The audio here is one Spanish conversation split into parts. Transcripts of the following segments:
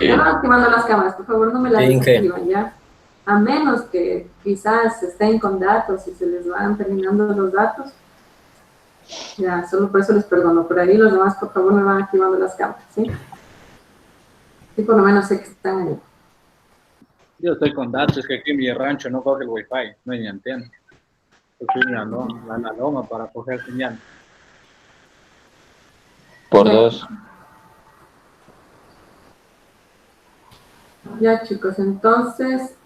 Ya van activando las cámaras, por favor no me las desactivan ya. A menos que quizás estén con datos y se les van terminando los datos. Ya, solo por eso les perdono. Por ahí los demás, por favor, me van activando las cámaras, ¿sí? Sí, por lo menos sé que están ahí. Yo estoy con datos, es que aquí en mi rancho no coge el wifi, no hay ni antena. Estoy en la loma para coger señal. Por dos. Ya, chicos, entonces,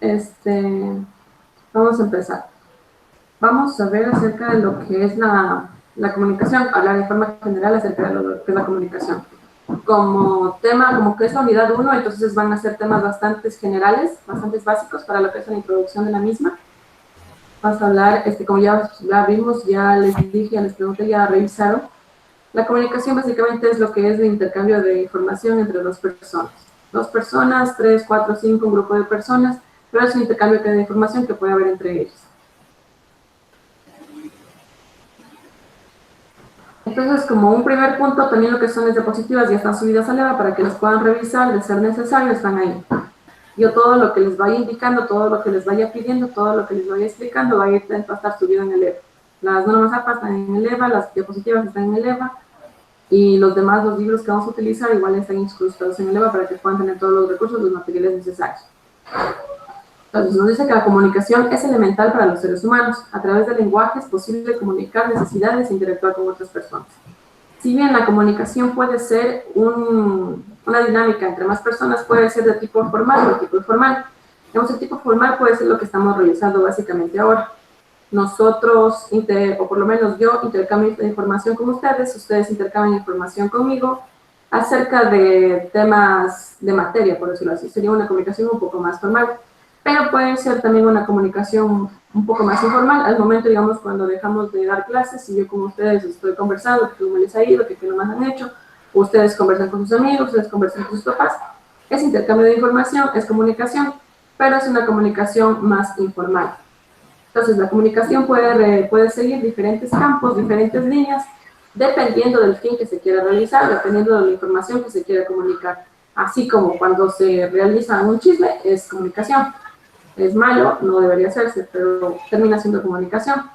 vamos a empezar. Vamos a ver acerca de lo que es la comunicación, hablar de forma general acerca de lo que es la comunicación. Como tema, como que es la unidad 1, entonces van a ser temas bastante generales, bastante básicos para lo que es la introducción de la misma. Vamos a hablar, como ya vimos, ya les dije, ya les pregunté, ya revisaron. La comunicación básicamente es lo que es el intercambio de información entre dos personas. Dos personas, 3, 4, 5, un grupo de personas, pero es un intercambio de información que puede haber entre ellos. Entonces, como un primer punto, también lo que son las diapositivas ya están subidas al EVA para que las puedan revisar, de ser necesario, están ahí. Yo todo lo que les vaya indicando, todo lo que les vaya pidiendo, todo lo que les vaya explicando, va a estar subido en el EVA. Las normas APA están en el EVA, las diapositivas están en el EVA, y los demás, los libros que vamos a utilizar, igual están incrustados en el EVA para que puedan tener todos los recursos, los materiales necesarios. Entonces, nos dice que la comunicación es elemental para los seres humanos. A través del lenguaje es posible comunicar necesidades e interactuar con otras personas. Si bien la comunicación puede ser una dinámica entre más personas, puede ser de tipo formal o de tipo informal. Digamos, el tipo formal puede ser lo que estamos realizando básicamente ahora. Nosotros, o por lo menos yo, intercambio información con ustedes, ustedes intercambian información conmigo acerca de temas de materia, por decirlo así. Sería una comunicación un poco más formal. Pero puede ser también una comunicación un poco más informal, al momento, digamos, cuando dejamos de dar clases y yo con ustedes estoy conversando, que cómo les ha ido, que qué nomás han hecho, ustedes conversan con sus amigos, ustedes conversan con sus papás. Es intercambio de información, es comunicación, pero es una comunicación más informal. Entonces, la comunicación puede seguir diferentes campos, diferentes líneas, dependiendo del fin que se quiera realizar, dependiendo de la información que se quiera comunicar. Así como cuando se realiza un chisme, es comunicación. Es malo, no debería hacerse, pero termina siendo comunicación.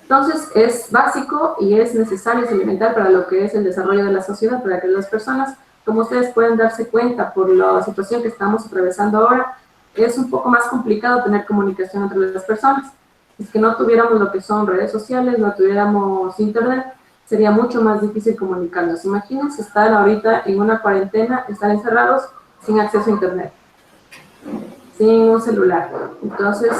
Entonces, es básico y es necesario, es elemental para lo que es el desarrollo de la sociedad, para que las personas, como ustedes pueden darse cuenta por la situación que estamos atravesando ahora, es un poco más complicado tener comunicación entre las personas. Es que no tuviéramos lo que son redes sociales, no tuviéramos internet, sería mucho más difícil comunicarnos. Imagínense estar ahorita en una cuarentena, estar encerrados sin acceso a internet, sin un celular. Entonces,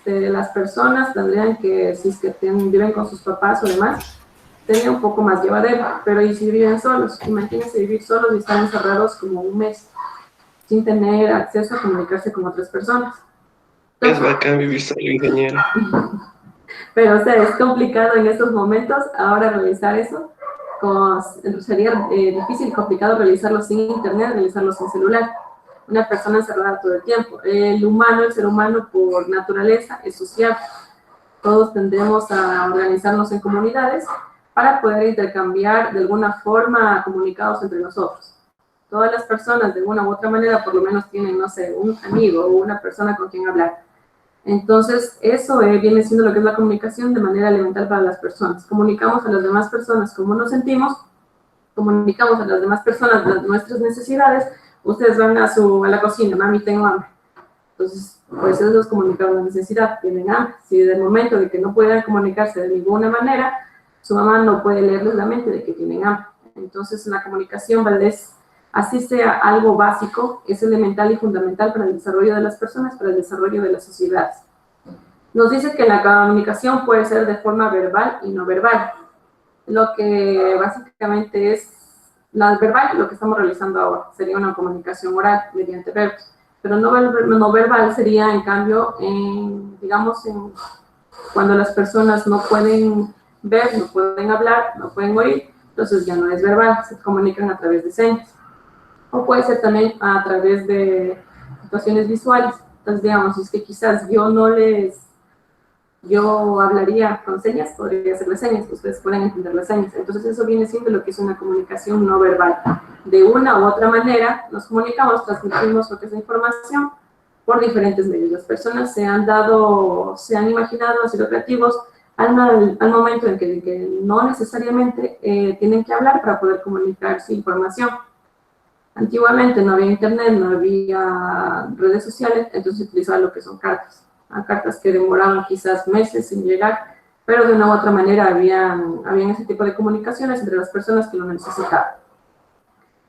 las personas tendrían que, si es que viven con sus papás o demás, sería un poco más llevadero, pero ¿y si viven solos? Imagínense vivir solos y estar encerrados como un mes, sin tener acceso a comunicarse con otras personas. Es bacán vivir solo, ingeniero. Pero, o sea, es complicado en estos momentos ahora realizar eso. Sería difícil, complicado realizarlo sin internet, realizarlo sin celular. Una persona encerrada todo el tiempo. El ser humano por naturaleza es social. Todos tendemos a organizarnos en comunidades para poder intercambiar de alguna forma comunicados entre nosotros. Todas las personas de una u otra manera por lo menos tienen, no sé, un amigo o una persona con quien hablar. Entonces, eso viene siendo lo que es la comunicación de manera elemental para las personas. Comunicamos a las demás personas cómo nos sentimos, comunicamos a las demás personas nuestras necesidades. Ustedes van a la cocina, mami, tengo hambre. Entonces, pues eso es comunicar una necesidad, tienen hambre. Si del momento de que no puedan comunicarse de ninguna manera, su mamá no puede leerles la mente de que tienen hambre. Entonces, la comunicación, así sea algo básico, es elemental y fundamental para el desarrollo de las personas, para el desarrollo de las sociedades. Nos dice que la comunicación puede ser de forma verbal y no verbal. Lo que básicamente es la verbal, lo que estamos realizando ahora, sería una comunicación oral mediante verbos. Pero no verbal sería, en cambio, digamos, cuando las personas no pueden ver, no pueden hablar, no pueden oír, entonces ya no es verbal, se comunican a través de señas. O puede ser también a través de situaciones visuales. Entonces, digamos, es que quizás yo no les yo hablaría con señas, podría hacerle señas, ustedes pueden entender las señas. Entonces eso viene siendo lo que es una comunicación no verbal. De una u otra manera nos comunicamos, transmitimos lo que es la información por diferentes medios. Las personas se han imaginado, han sido creativos al momento en que no necesariamente tienen que hablar para poder comunicar su información. Antiguamente no había internet, no había redes sociales, entonces se utilizaba lo que son cartas. Cartas que demoraban quizás meses en llegar, pero de una u otra manera habían ese tipo de comunicaciones entre las personas que lo necesitaban.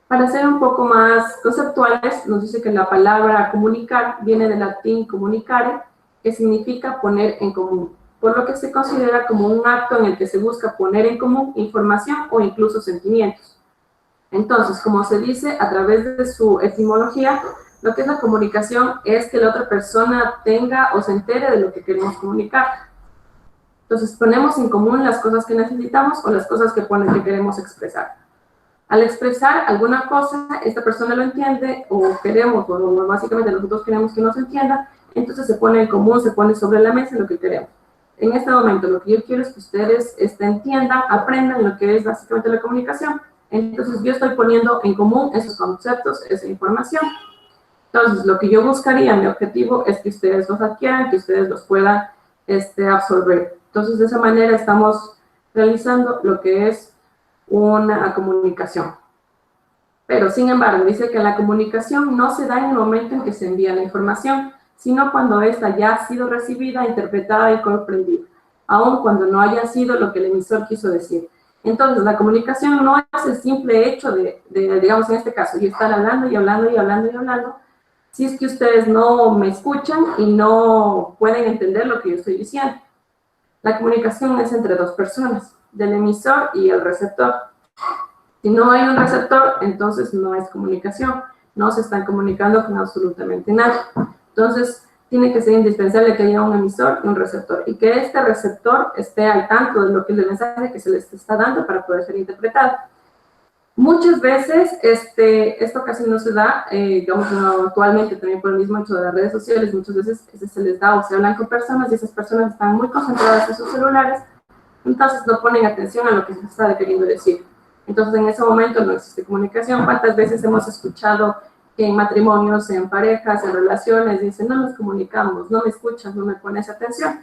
Para ser un poco más conceptuales, nos dice que la palabra comunicar viene del latín comunicare, que significa poner en común, por lo que se considera como un acto en el que se busca poner en común información o incluso sentimientos. Entonces, como se dice a través de su etimología, lo que es la comunicación es que la otra persona tenga o se entere de lo que queremos comunicar. Entonces, ponemos en común las cosas que necesitamos o las cosas que queremos expresar. Al expresar alguna cosa, esta persona lo entiende o queremos, o básicamente nosotros queremos que nos entienda, entonces se pone en común, se pone sobre la mesa lo que queremos. En este momento, lo que yo quiero es que ustedes entiendan, aprendan lo que es básicamente la comunicación. Entonces, yo estoy poniendo en común esos conceptos, esa información. Entonces, lo que yo buscaría, mi objetivo es que ustedes los adquieran, que ustedes los puedan absorber. Entonces, de esa manera estamos realizando lo que es una comunicación. Pero, sin embargo, dice que la comunicación no se da en el momento en que se envía la información, sino cuando ésta ya ha sido recibida, interpretada y comprendida, aun cuando no haya sido lo que el emisor quiso decir. Entonces, la comunicación no es el simple hecho de digamos, en este caso, yo estar hablando y hablando y hablando y hablando, si es que ustedes no me escuchan y no pueden entender lo que yo estoy diciendo. La comunicación es entre dos personas, del emisor y el receptor. Si no hay un receptor, entonces no es comunicación, no se están comunicando con absolutamente nada. Entonces, tiene que ser indispensable que haya un emisor y un receptor, y que este receptor esté al tanto de lo que es el mensaje que se les está dando para poder ser interpretado. Muchas veces esto casi no se da, digamos, actualmente también por el mismo hecho de las redes sociales, muchas veces se les da o se hablan con personas y esas personas están muy concentradas en sus celulares, entonces no ponen atención a lo que se está queriendo decir. Entonces en ese momento no existe comunicación. ¿Cuántas veces hemos escuchado que en matrimonios, en parejas, en relaciones, dicen, no nos comunicamos, no me escuchas, no me pones atención?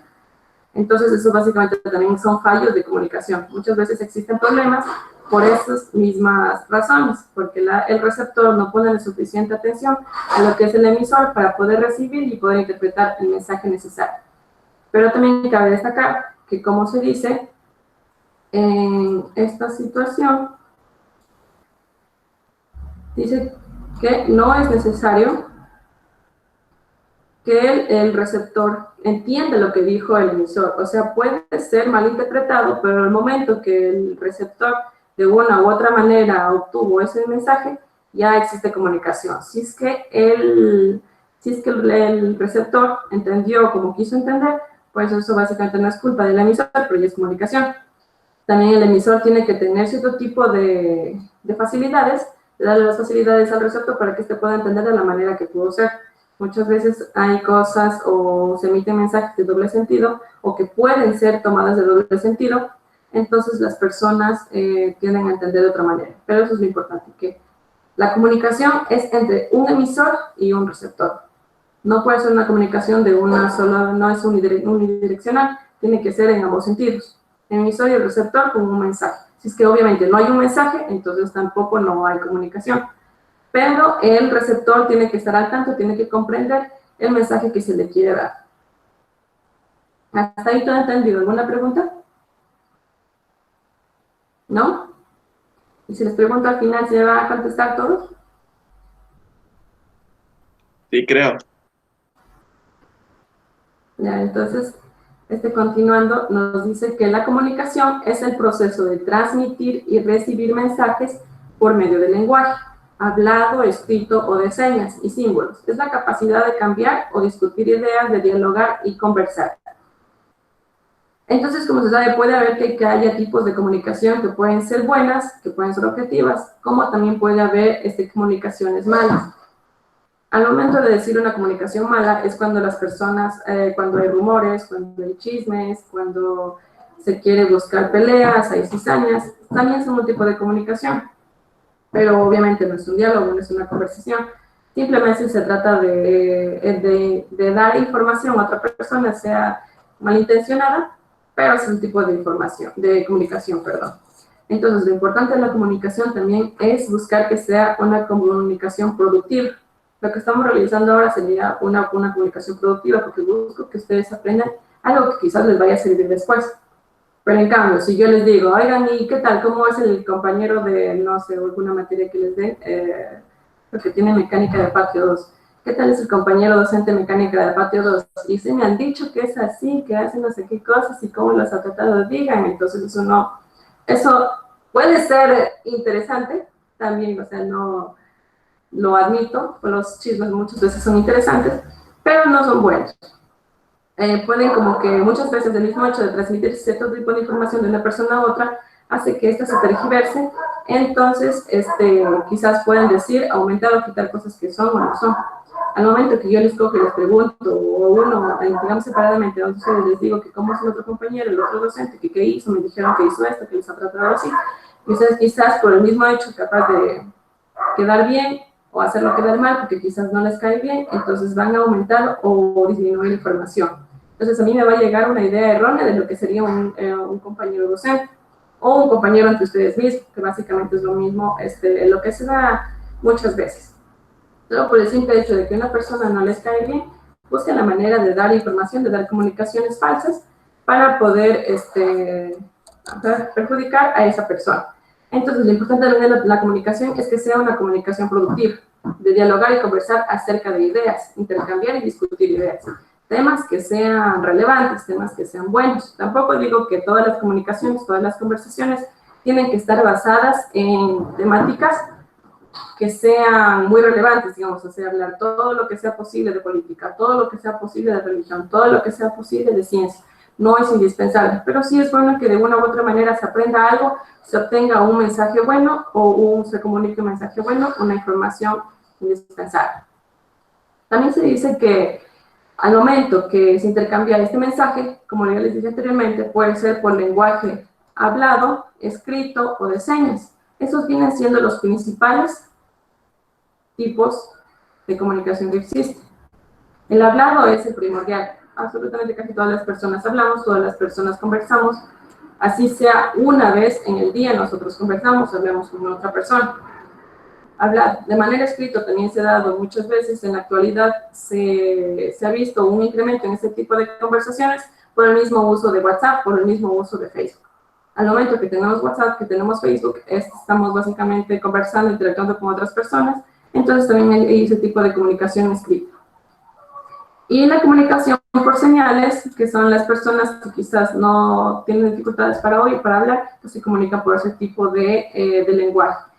Entonces, eso básicamente también son fallos de comunicación. Muchas veces existen problemas por esas mismas razones, porque el receptor no pone la suficiente atención a lo que es el emisor para poder recibir y poder interpretar el mensaje necesario. Pero también cabe destacar que, como se dice, en esta situación, dice que no es necesario que el receptor entienda lo que dijo el emisor. O sea, puede ser malinterpretado, pero en el momento que el receptor de una u otra manera obtuvo ese mensaje, ya existe comunicación. Si es que el receptor entendió como quiso entender, pues eso básicamente no es culpa del emisor, pero ya es comunicación. También el emisor tiene que tener cierto tipo de facilidades, de darle las facilidades al receptor para que éste pueda entender de la manera que pudo ser. Muchas veces hay cosas o se emiten mensajes de doble sentido o que pueden ser tomadas de doble sentido, entonces las personas tienden a entender de otra manera. Pero eso es lo importante, que la comunicación es entre un emisor y un receptor. No puede ser una comunicación de una sola, no es unidireccional, tiene que ser en ambos sentidos. El emisor y el receptor con un mensaje. Si es que obviamente no hay un mensaje, entonces tampoco no hay comunicación. Pero el receptor tiene que estar al tanto, tiene que comprender el mensaje que se le quiere dar. ¿Hasta ahí todo entendido? ¿Alguna pregunta? ¿No? Y si les pregunto al final, ¿se van a contestar todos? Sí, creo. Ya, entonces, continuando, nos dice que la comunicación es el proceso de transmitir y recibir mensajes por medio del lenguaje, hablado, escrito o de señas y símbolos. Es la capacidad de cambiar o discutir ideas, de dialogar y conversar. Entonces, como se sabe, puede haber que haya tipos de comunicación que pueden ser buenas, que pueden ser objetivas, como también puede haber comunicaciones malas. Al momento de decir una comunicación mala es cuando las personas, cuando hay rumores, cuando hay chismes, cuando se quiere buscar peleas, hay cizañas, también son un tipo de comunicación. Pero obviamente no es un diálogo, no es una conversación. Simplemente se trata de dar información a otra persona, sea malintencionada, pero es un tipo de información, de comunicación, perdón. Entonces, lo importante de la comunicación también es buscar que sea una comunicación productiva. Lo que estamos realizando ahora sería una comunicación productiva, porque busco que ustedes aprendan algo que quizás les vaya a servir después. Pero en cambio, si yo les digo, oigan, ¿y qué tal? ¿Cómo es el compañero de, no sé, alguna materia que les den? Porque tiene mecánica de patio 2. ¿Qué tal es el compañero docente mecánica de patio 2? Y se me han dicho que es así, que hacen no sé qué cosas y cómo los ha tratado, digan. Entonces eso puede ser interesante también, o sea, no lo admito, los chismes muchas veces son interesantes, pero no son buenos. Pueden como que muchas veces el mismo hecho de transmitir cierto tipo de información de una persona a otra hace que ésta se tergiverse, entonces quizás pueden decir, aumentar o quitar cosas que son o no son. Al momento que yo les cojo y les pregunto, o uno, digamos separadamente, a ustedes les digo que cómo es el otro compañero, el otro docente, que qué hizo, me dijeron que hizo esto, que les ha tratado así, y ustedes quizás por el mismo hecho capaz de quedar bien o hacerlo quedar mal, porque quizás no les cae bien, entonces van a aumentar o disminuir la información. Entonces a mí me va a llegar una idea errónea de lo que sería un compañero docente o un compañero entre ustedes mismos, que básicamente es lo mismo, lo que se da muchas veces. Solo por el simple hecho de que una persona no les cae bien, busquen la manera de dar información, de dar comunicaciones falsas para poder perjudicar a esa persona. Entonces, lo importante de la comunicación es que sea una comunicación productiva, de dialogar y conversar acerca de ideas, intercambiar y discutir ideas. Temas que sean relevantes, temas que sean buenos. Tampoco digo que todas las comunicaciones, todas las conversaciones tienen que estar basadas en temáticas que sean muy relevantes, digamos, o sea, hablar todo lo que sea posible de política, todo lo que sea posible de religión, todo lo que sea posible de ciencia. No es indispensable, pero sí es bueno que de una u otra manera se aprenda algo, se obtenga un mensaje bueno o se comunique un mensaje bueno, una información indispensable. También se dice que al momento que se intercambia este mensaje, como ya les dije anteriormente, puede ser por lenguaje hablado, escrito o de señas. Esos vienen siendo los principales tipos de comunicación que existen. El hablado es el primordial. Absolutamente casi todas las personas hablamos, todas las personas conversamos. Así sea una vez en el día nosotros conversamos, hablamos con otra persona. Hablar de manera escrita también se ha dado muchas veces. En la actualidad se ha visto un incremento en este tipo de conversaciones por el mismo uso de WhatsApp, por el mismo uso de Facebook. Al momento que tenemos WhatsApp, que tenemos Facebook, estamos básicamente conversando, interactuando con otras personas, entonces también hay ese tipo de comunicación escrita. Y la comunicación por señales, que son las personas que quizás no tienen dificultades para oír, para hablar, pues se comunican por ese tipo de lenguaje.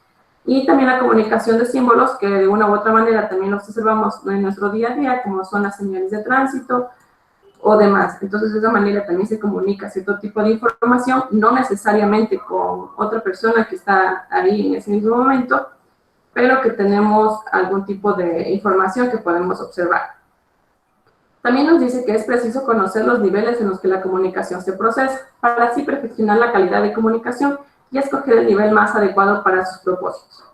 Y también la comunicación de símbolos, que de una u otra manera también los observamos en nuestro día a día, como son las señales de tránsito o demás. Entonces, de esa manera también se comunica cierto tipo de información, no necesariamente con otra persona que está ahí en ese mismo momento, pero que tenemos algún tipo de información que podemos observar. También nos dice que es preciso conocer los niveles en los que la comunicación se procesa, para así perfeccionar la calidad de comunicación y escoger el nivel más adecuado para sus propósitos.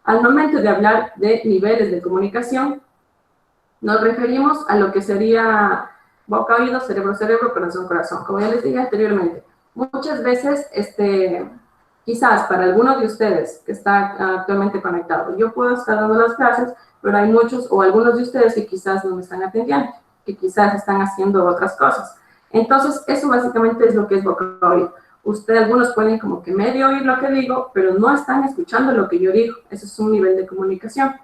Al momento de hablar de niveles de comunicación, nos referimos a lo que sería boca, oído, cerebro, cerebro, corazón, corazón. Como ya les dije anteriormente, muchas veces, quizás para algunos de ustedes que está actualmente conectado, yo puedo estar dando las clases, pero hay muchos o algunos de ustedes que quizás no me están atendiendo, que quizás están haciendo otras cosas. Entonces, eso básicamente es lo que es boca, oído. Ustedes, algunos pueden como que medio oír lo que digo, pero no están escuchando lo que yo digo. Eso es un nivel de comunicación.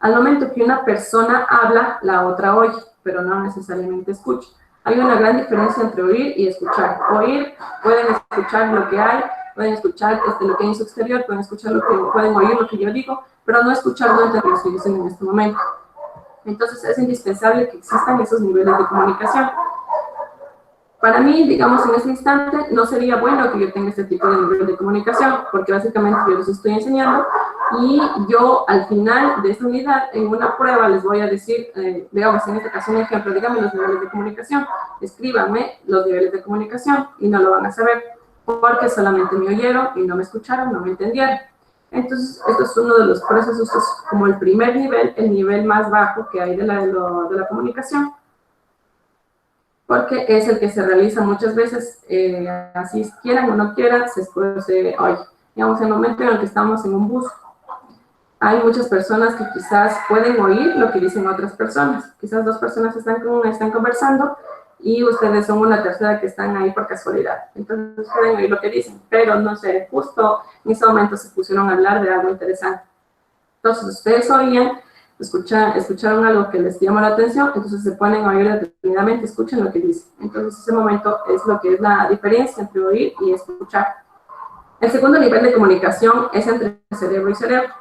Al momento que una persona habla, la otra oye, pero no necesariamente escucha. Hay una gran diferencia entre oír y escuchar. Oír, pueden escuchar lo que hay, pueden escuchar lo que hay en su exterior, pueden oír lo que yo digo, pero no escuchar lo que estoy diciendo en este momento. Entonces, es indispensable que existan esos niveles de comunicación. Para mí, digamos, en este instante, no sería bueno que yo tenga este tipo de nivel de comunicación, porque básicamente yo les estoy enseñando Y yo al final de esta unidad, en una prueba, les voy a decir, digamos, en este caso un ejemplo, díganme los niveles de comunicación, escríbanme los niveles de comunicación y no lo van a saber porque solamente me oyeron y no me escucharon, no me entendieron. Entonces, esto es uno de los procesos, esto es como el primer nivel, el nivel más bajo que hay de la comunicación, porque es el que se realiza muchas veces, así quieran o no quieran, se oye. Digamos, en el momento en el que estamos en un bus, hay muchas personas que quizás pueden oír lo que dicen otras personas. Quizás dos personas están conversando y ustedes son una tercera que están ahí por casualidad. Entonces pueden oír lo que dicen, pero no sé, justo en ese momento se pusieron a hablar de algo interesante. Entonces ustedes oían, escucharon algo que les llamó la atención, entonces se ponen a oír detenidamente, escuchan lo que dicen. Entonces ese momento es lo que es la diferencia entre oír y escuchar. El segundo nivel de comunicación es entre cerebro y cerebro.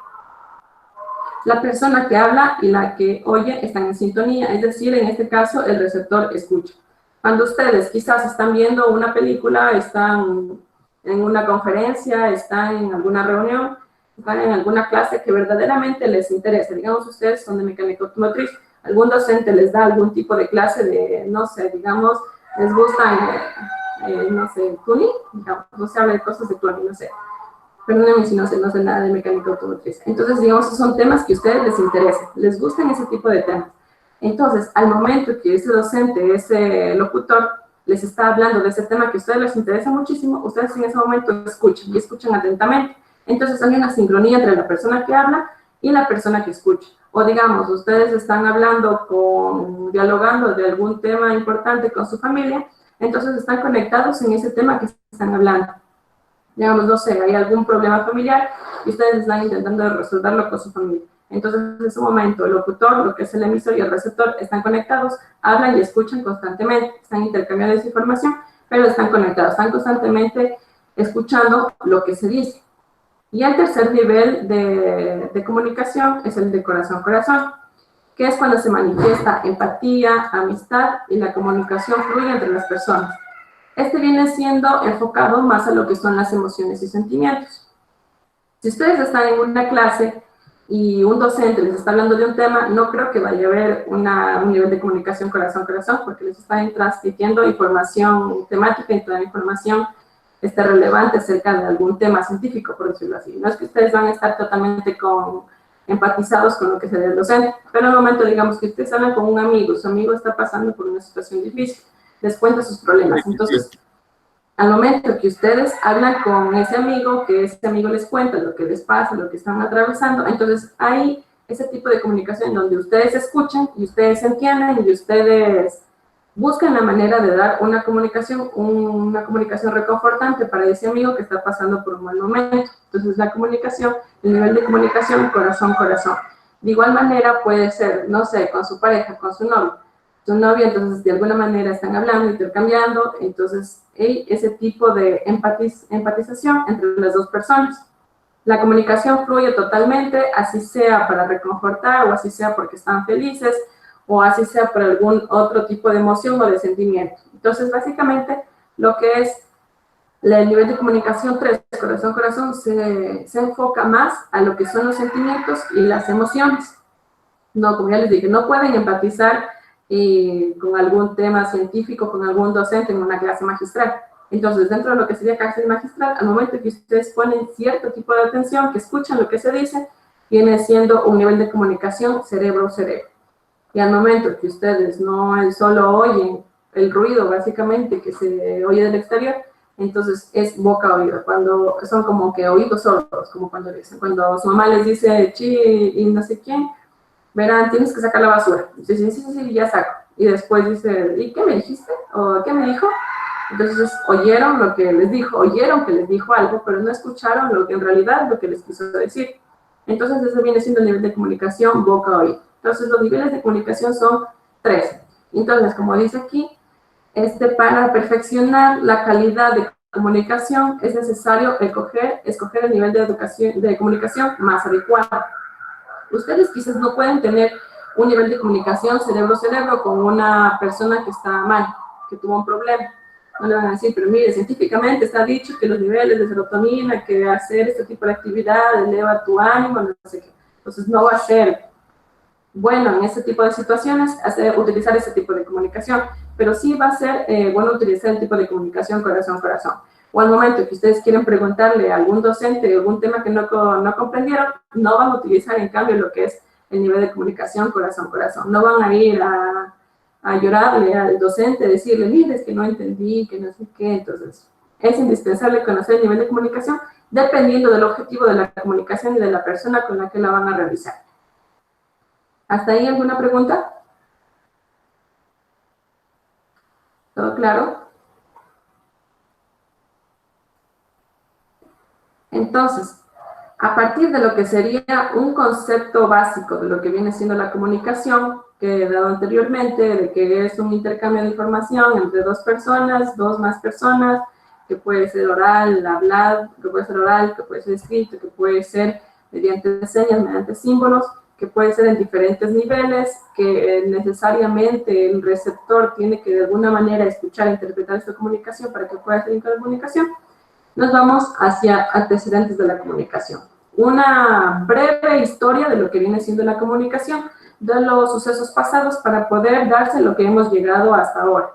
La persona que habla y la que oye están en sintonía, es decir, en este caso el receptor escucha. Cuando ustedes quizás están viendo una película, están en una conferencia, están en alguna reunión, están en alguna clase que verdaderamente les interesa, digamos ustedes son de mecánica automotriz, algún docente les da algún tipo de clase de, no sé, digamos, les gusta, no sé, tuning, digamos, no se habla de cosas de tuning, no sé. Perdónenme si no sé nada de mecánica automotriz. Entonces, digamos, son temas que a ustedes les interesan, les gustan ese tipo de temas. Entonces, al momento que ese docente, ese locutor, les está hablando de ese tema que a ustedes les interesa muchísimo, ustedes en ese momento escuchan y escuchan atentamente. Entonces, hay una sincronía entre la persona que habla y la persona que escucha. O digamos, ustedes están dialogando de algún tema importante con su familia, entonces están conectados en ese tema que están hablando. Digamos, no sé, hay algún problema familiar y ustedes están intentando resolverlo con su familia. Entonces, en ese momento, el locutor, lo que es el emisor y el receptor, están conectados, hablan y escuchan constantemente, están intercambiando esa información, pero están conectados, están constantemente escuchando lo que se dice. Y el tercer nivel de comunicación es el de corazón-corazón, que es cuando se manifiesta empatía, amistad y la comunicación fluye entre las personas. Este viene siendo enfocado más a lo que son las emociones y sentimientos. Si ustedes están en una clase y un docente les está hablando de un tema, no creo que vaya a haber un nivel de comunicación corazón-corazón, porque les están transmitiendo información temática y toda la información relevante acerca de algún tema científico, por decirlo así. No es que ustedes van a estar totalmente empatizados con lo que se ve el docente, pero en el momento, digamos, que ustedes hablan con un amigo, su amigo está pasando por una situación difícil, les cuenta sus problemas. Entonces, al momento que ustedes hablan con ese amigo, que ese amigo les cuenta lo que les pasa, lo que están atravesando, entonces hay ese tipo de comunicación donde ustedes escuchan y ustedes entienden y ustedes buscan la manera de dar una comunicación reconfortante para ese amigo que está pasando por un mal momento. Entonces, la comunicación, el nivel de comunicación, corazón-corazón. De igual manera puede ser, no sé, con su pareja, con su novio. Su novia, entonces, de alguna manera están hablando, intercambiando, entonces, ese tipo de empatización entre las dos personas. La comunicación fluye totalmente, así sea para reconfortar, o así sea porque están felices, o así sea por algún otro tipo de emoción o de sentimiento. Entonces, básicamente, lo que es el nivel de comunicación 3, corazón-corazón, se enfoca más a lo que son los sentimientos y las emociones. No, como ya les dije, no pueden empatizar con algún tema científico, con algún docente en una clase magistral. Entonces, dentro de lo que sería clase magistral, al momento que ustedes ponen cierto tipo de atención, que escuchan lo que se dice, viene siendo un nivel de comunicación cerebro-cerebro. Y al momento que ustedes no solo oyen el ruido, básicamente, que se oye del exterior, entonces es boca-oído, cuando son como que oídos sordos, como cuando dicen, cuando su mamá les dice, chi, y no sé quién, verán, tienes que sacar la basura. Dice, sí, ya saco. Y después dice, ¿y qué me dijiste? ¿O qué me dijo? Entonces, oyeron lo que les dijo, oyeron que les dijo algo, pero no escucharon lo que en realidad lo que les quiso decir. Entonces, ese viene siendo el nivel de comunicación boca-oído. Entonces, los niveles de comunicación son 3. Entonces, como dice aquí, para perfeccionar la calidad de comunicación es necesario escoger el nivel de comunicación más adecuado. Ustedes quizás no pueden tener un nivel de comunicación cerebro-cerebro con una persona que está mal, que tuvo un problema. No le van a decir, pero mire, científicamente está dicho que los niveles de serotonina, que hacer este tipo de actividad eleva tu ánimo, no sé qué. Entonces no va a ser bueno en este tipo de situaciones utilizar ese tipo de comunicación, pero sí va a ser bueno utilizar el tipo de comunicación corazón-corazón. O al momento que ustedes quieren preguntarle a algún docente algún tema que no comprendieron, no van a utilizar en cambio lo que es el nivel de comunicación corazón-corazón. No van a ir a llorarle al docente, decirle, mire, es que no entendí, que no sé qué. Entonces, es indispensable conocer el nivel de comunicación dependiendo del objetivo de la comunicación y de la persona con la que la van a realizar. ¿Hasta ahí alguna pregunta? ¿Todo claro? Entonces, a partir de lo que sería un concepto básico de lo que viene siendo la comunicación, que he dado anteriormente, de que es un intercambio de información entre dos personas, dos más personas, que puede ser oral, hablado, que puede ser oral, que puede ser escrito, que puede ser mediante señas, mediante símbolos, que puede ser en diferentes niveles, que necesariamente el receptor tiene que de alguna manera escuchar e interpretar esta comunicación para que pueda ser comunicación. Nos vamos hacia antecedentes de la comunicación. Una breve historia de lo que viene siendo la comunicación, de los sucesos pasados para poder darse lo que hemos llegado hasta ahora.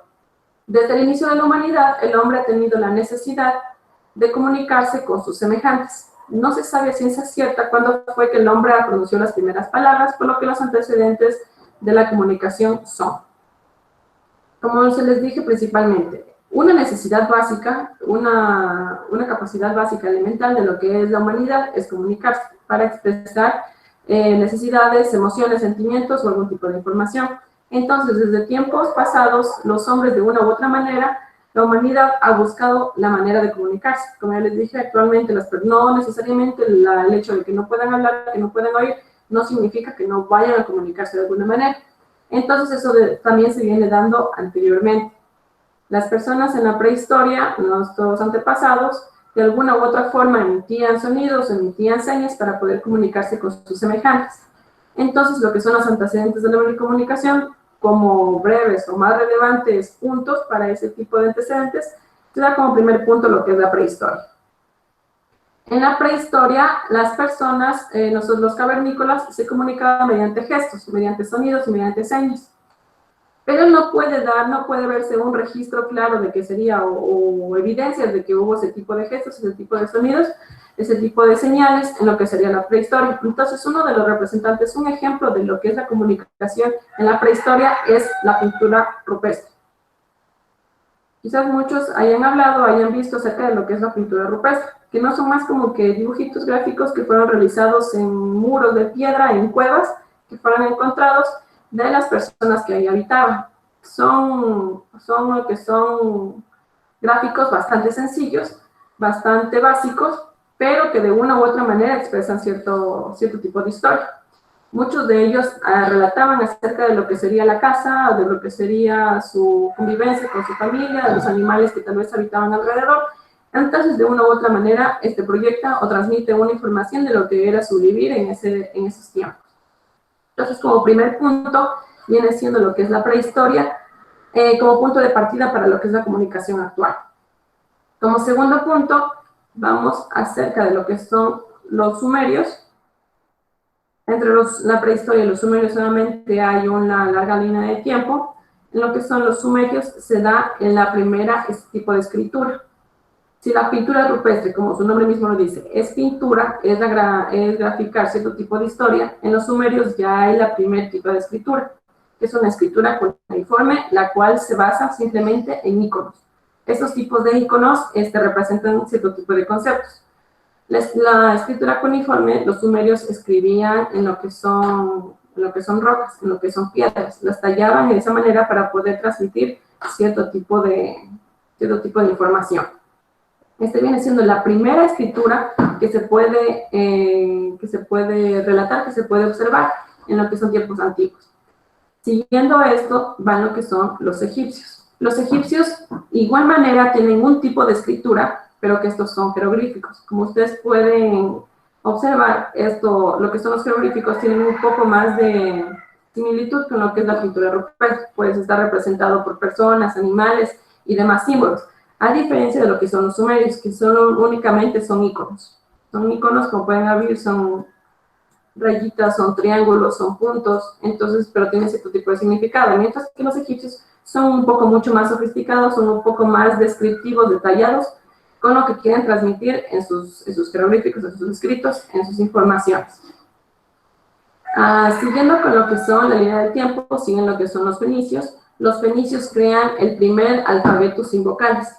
Desde el inicio de la humanidad, el hombre ha tenido la necesidad de comunicarse con sus semejantes. No se sabe a ciencia cierta cuándo fue que el hombre pronunció las primeras palabras, por lo que los antecedentes de la comunicación son, como se les dije principalmente, una necesidad básica, una capacidad básica elemental de lo que es la humanidad es comunicarse para expresar necesidades, emociones, sentimientos o algún tipo de información. Entonces, desde tiempos pasados, los hombres de una u otra manera, la humanidad ha buscado la manera de comunicarse. Como ya les dije, actualmente no necesariamente el hecho de que no puedan hablar, que no puedan oír, no significa que no vayan a comunicarse de alguna manera. Entonces, eso también se viene dando anteriormente. Las personas en la prehistoria, nuestros antepasados, de alguna u otra forma emitían sonidos, emitían señas para poder comunicarse con sus semejantes. Entonces, lo que son los antecedentes de la comunicación, como breves o más relevantes puntos para ese tipo de antecedentes, se da como primer punto lo que es la prehistoria. En la prehistoria, las personas, nosotros los cavernícolas, se comunicaban mediante gestos, mediante sonidos y mediante señas. Pero no puede verse un registro claro de que sería, o evidencias de que hubo ese tipo de gestos, ese tipo de sonidos, ese tipo de señales en lo que sería la prehistoria. Entonces, uno de los representantes, un ejemplo de lo que es la comunicación en la prehistoria es la pintura rupestre. Quizás muchos hayan visto acerca de lo que es la pintura rupestre, que no son más como que dibujitos gráficos que fueron realizados en muros de piedra, en cuevas, que fueron encontrados de las personas que ahí habitaban. Son gráficos bastante sencillos, bastante básicos, pero que de una u otra manera expresan cierto tipo de historia. Muchos de ellos relataban acerca de lo que sería la casa, de lo que sería su convivencia con su familia, de los animales que tal vez habitaban alrededor. Entonces, de una u otra manera, proyecta o transmite una información de lo que era su vivir en esos tiempos. Entonces, como primer punto, viene siendo lo que es la prehistoria, como punto de partida para lo que es la comunicación actual. Como segundo punto, vamos acerca de lo que son los sumerios. Entre la prehistoria y los sumerios solamente hay una larga línea de tiempo. En lo que son los sumerios se da en la primera tipo de escritura. Si la pintura rupestre, como su nombre mismo lo dice, es pintura, es graficar cierto tipo de historia, en los sumerios ya hay la primer tipo de escritura, que es una escritura cuneiforme, la cual se basa simplemente en iconos. Estos tipos de iconos representan cierto tipo de conceptos. La escritura cuneiforme, los sumerios escribían en lo que son rocas, en lo que son piedras, las tallaban de esa manera para poder transmitir cierto tipo de información. Viene siendo la primera escritura que se puede relatar, que se puede observar en lo que son tiempos antiguos. Siguiendo esto, van lo que son los egipcios. Los egipcios, de igual manera, tienen un tipo de escritura, pero que estos son jeroglíficos. Como ustedes pueden observar, lo que son los jeroglíficos tienen un poco más de similitud con lo que es la pintura rupestre. Pues está representado por personas, animales, y demás símbolos, a diferencia de lo que son los sumerios, que solo únicamente son iconos. Son iconos, como pueden ver, son rayitas, son triángulos, son puntos, entonces, pero tienen cierto tipo de significado, mientras que los egipcios son un poco mucho más sofisticados, son un poco más descriptivos, detallados, con lo que quieren transmitir en sus jeroglíficos, en sus escritos, en sus informaciones. Siguiendo con lo que son la línea del tiempo, siguen lo que son los fenicios crean el primer alfabeto sin vocales,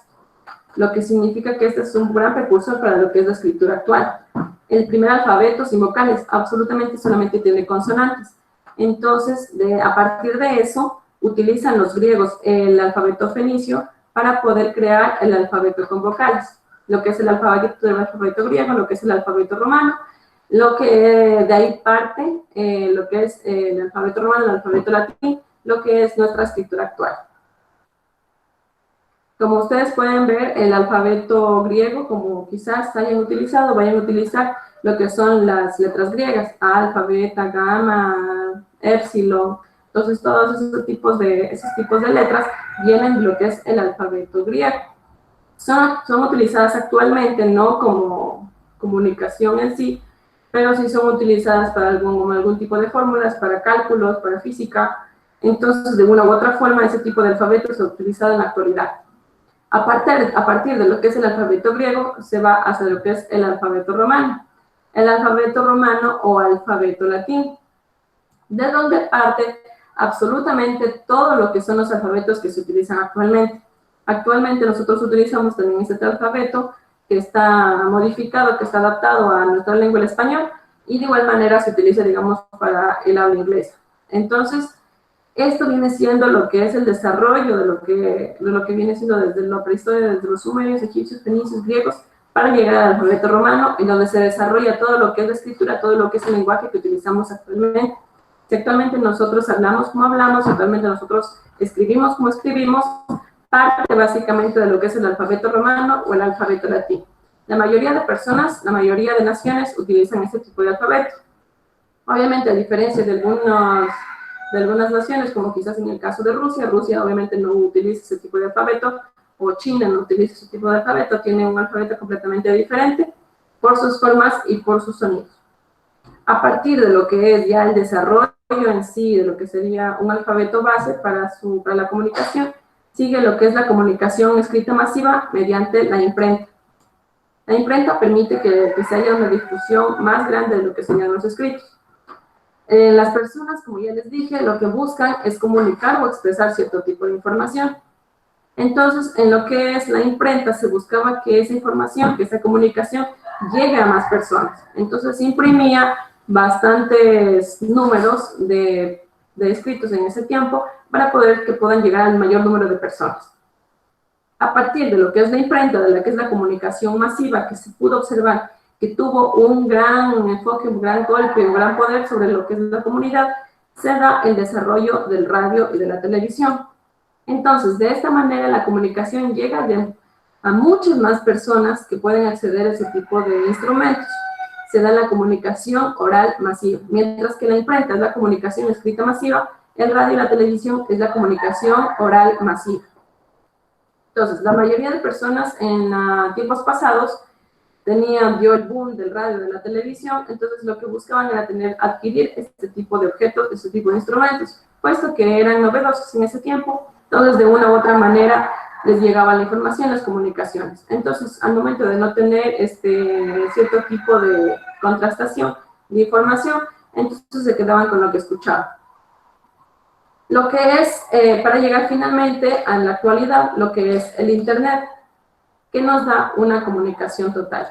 lo que significa que este es un gran precursor para lo que es la escritura actual. El primer alfabeto sin vocales, absolutamente solamente tiene consonantes. Entonces, a partir de eso, utilizan los griegos el alfabeto fenicio para poder crear el alfabeto con vocales, lo que es el alfabeto griego, lo que es el alfabeto romano, lo que de ahí parte lo que es el alfabeto romano, el alfabeto latín, lo que es nuestra escritura actual. Como ustedes pueden ver, el alfabeto griego, como quizás vayan a utilizar lo que son las letras griegas, alfa, beta, gamma, épsilon. Entonces, todos esos tipos de letras vienen de lo que es el alfabeto griego. Son utilizadas actualmente no como comunicación en sí, pero sí son utilizadas para algún tipo de fórmulas, para cálculos, para física. Entonces, de una u otra forma, ese tipo de alfabeto se ha utilizado en la actualidad. A partir de lo que es el alfabeto griego, se va hacia lo que es el alfabeto romano. El alfabeto romano o alfabeto latín, de donde parte absolutamente todo lo que son los alfabetos que se utilizan actualmente. Actualmente nosotros utilizamos también este alfabeto que está modificado, que está adaptado a nuestra lengua, el español, y de igual manera se utiliza, digamos, para el habla inglesa. Entonces, esto viene siendo lo que es el desarrollo de lo que viene siendo desde la prehistoria, desde los sumerios, egipcios, fenicios, griegos, para llegar al alfabeto romano, en donde se desarrolla todo lo que es la escritura, todo lo que es el lenguaje que utilizamos actualmente. Si actualmente nosotros hablamos como hablamos, actualmente nosotros escribimos como escribimos, parte básicamente de lo que es el alfabeto romano o el alfabeto latín. La mayoría de personas, la mayoría de naciones utilizan este tipo de alfabeto. Obviamente, a diferencia de algunas naciones, como quizás en el caso de Rusia obviamente no utiliza ese tipo de alfabeto, o China no utiliza ese tipo de alfabeto, tiene un alfabeto completamente diferente por sus formas y por sus sonidos. A partir de lo que es ya el desarrollo en sí, de lo que sería un alfabeto base para la comunicación, sigue lo que es la comunicación escrita masiva mediante la imprenta. La imprenta permite que se haya una difusión más grande de lo que serían los escritos. Las personas, como ya les dije, lo que buscan es comunicar o expresar cierto tipo de información. Entonces, en lo que es la imprenta, se buscaba que esa información, que esa comunicación, llegue a más personas. Entonces, se imprimía bastantes números de escritos en ese tiempo para que puedan llegar al mayor número de personas. A partir de lo que es la imprenta, de lo que es la comunicación masiva, que se pudo observar que tuvo un gran enfoque, un gran golpe, un gran poder sobre lo que es la comunidad, se da el desarrollo del radio y de la televisión. Entonces, de esta manera, la comunicación llega a muchas más personas que pueden acceder a ese tipo de instrumentos. Se da la comunicación oral masiva, mientras que la imprenta es la comunicación escrita masiva, el radio y la televisión es la comunicación oral masiva. Entonces, la mayoría de personas en tiempos pasados vio el boom del radio y de la televisión, entonces lo que buscaban era adquirir este tipo de objetos, este tipo de instrumentos, puesto que eran novedosos en ese tiempo, entonces de una u otra manera les llegaba la información, las comunicaciones. Entonces, al momento de no tener cierto tipo de contrastación de información, entonces se quedaban con lo que escuchaban. Lo que es, para llegar finalmente a la actualidad, lo que es el Internet, que nos da una comunicación total.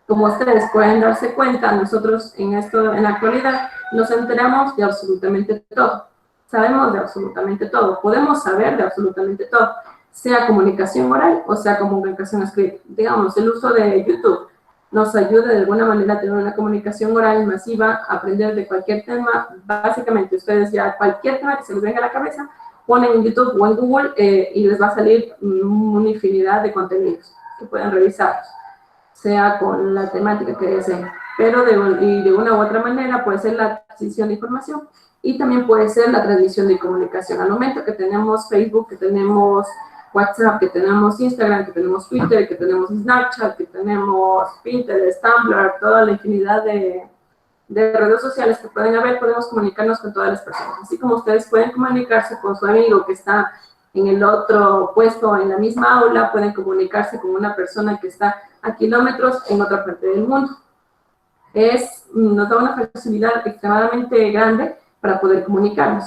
Como ustedes pueden darse cuenta, nosotros en la actualidad nos enteramos de absolutamente todo. Sabemos de absolutamente todo, podemos saber de absolutamente todo, sea comunicación oral o sea comunicación escrita. Digamos, el uso de YouTube nos ayuda de alguna manera a tener una comunicación oral masiva, aprender de cualquier tema. Básicamente, ustedes ya cualquier tema que se les venga a la cabeza, ponen en YouTube o en Google y les va a salir una infinidad de contenidos que pueden revisar, sea con la temática que deseen. Pero de una u otra manera puede ser la adquisición de información y también puede ser la transmisión de comunicación. Al momento que tenemos Facebook, que tenemos WhatsApp, que tenemos Instagram, que tenemos Twitter, que tenemos Snapchat, que tenemos Pinterest, Tumblr, toda la infinidad de redes sociales que pueden haber, podemos comunicarnos con todas las personas. Así como ustedes pueden comunicarse con su amigo que está en el otro puesto, en la misma aula, pueden comunicarse con una persona que está a kilómetros en otra parte del mundo. Nos da una facilidad extremadamente grande para poder comunicarnos,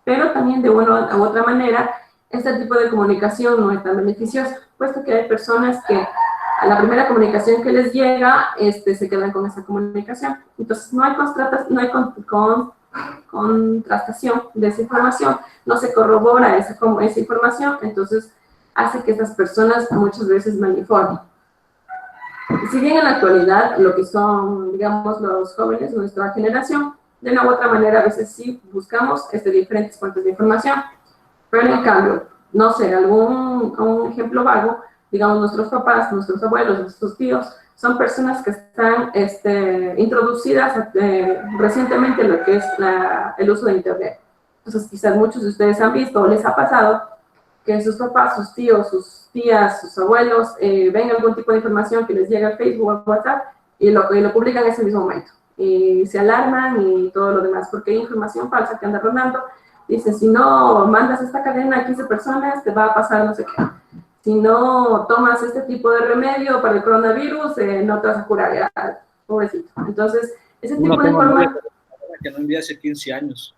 pero también de una u otra manera, este tipo de comunicación no es tan beneficiosa, puesto que hay personas que a la primera comunicación que les llega, se quedan con esa comunicación. Entonces, no hay contrastación de esa información, no se corrobora esa información, entonces hace que estas personas muchas veces malinformen. Si bien en la actualidad, lo que son, digamos, los jóvenes, nuestra generación, de una u otra manera a veces sí buscamos diferentes fuentes de información, pero en cambio, no sé, un ejemplo vago, digamos, nuestros papás, nuestros abuelos, nuestros tíos, son personas que están introducidas recientemente en lo que es el uso de Internet. Entonces, quizás muchos de ustedes han visto o les ha pasado que sus papás, sus tíos, sus tías, sus abuelos ven algún tipo de información que les llega al Facebook o al WhatsApp y lo publican en ese mismo momento. Y se alarman y todo lo demás, porque hay información falsa que anda rondando. Dicen, si no mandas esta cadena a 15 personas, te va a pasar no sé qué. Si no tomas este tipo de remedio para el coronavirus, no te vas a curar, ya, pobrecito. Entonces, ese tipo de información... Que no envié hace 15 años.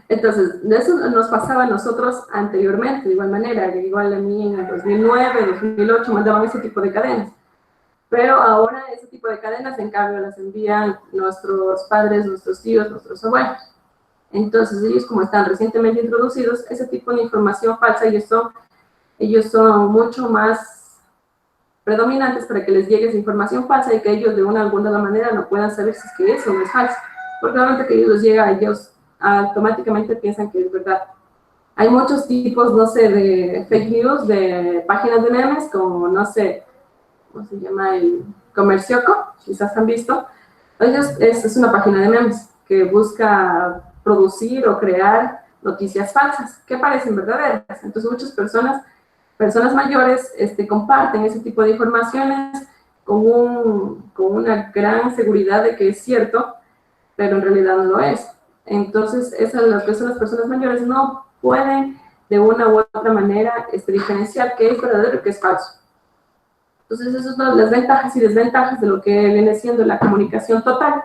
Entonces, eso nos pasaba a nosotros anteriormente, de igual manera, que igual a mí en el 2009, 2008 mandaban ese tipo de cadenas. Pero ahora ese tipo de cadenas, en cambio, las envían nuestros padres, nuestros tíos, nuestros abuelos. Entonces, ellos como están recientemente introducidos, ese tipo de información falsa, ellos son mucho más predominantes para que les llegue esa información falsa y que ellos de alguna manera no puedan saber si es que eso no es falso. Porque realmente que ellos llega, ellos automáticamente piensan que es verdad. Hay muchos tipos, no sé, de fake news, de páginas de memes, como, no sé, ¿cómo se llama? El Comercioco, quizás han visto. Es una página de memes que busca producir o crear noticias falsas que parecen verdaderas. Entonces, muchas personas mayores comparten ese tipo de informaciones con una gran seguridad de que es cierto, pero en realidad no lo es. Entonces, las personas mayores no pueden de una u otra manera diferenciar qué es verdadero y qué es falso. Entonces, esas son las ventajas y desventajas de lo que viene siendo la comunicación total.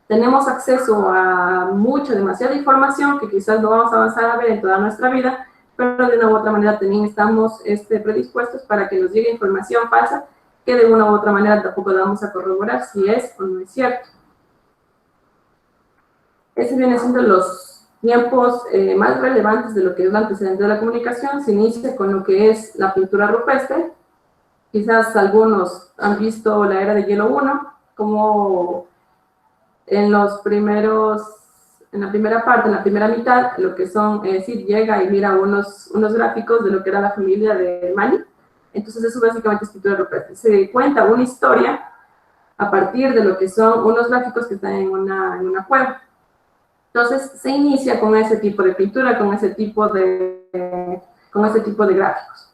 Tenemos acceso a demasiada información que quizás no vamos a avanzar a ver en toda nuestra vida, pero de una u otra manera también estamos predispuestos para que nos llegue información falsa que de una u otra manera tampoco vamos a corroborar si es o no es cierto. Ese viene siendo los tiempos más relevantes de lo que es el antecedente de la comunicación. Se inicia con lo que es la pintura rupestre. Quizás algunos han visto la era de hielo 1, como en la primera parte, en la primera mitad, lo que son, Sid llega y mira unos gráficos de lo que era la familia de Manny. Entonces eso básicamente es pintura rupestre. Se cuenta una historia a partir de lo que son unos gráficos que están en una cueva. Entonces se inicia con ese tipo de pintura, con ese tipo de gráficos.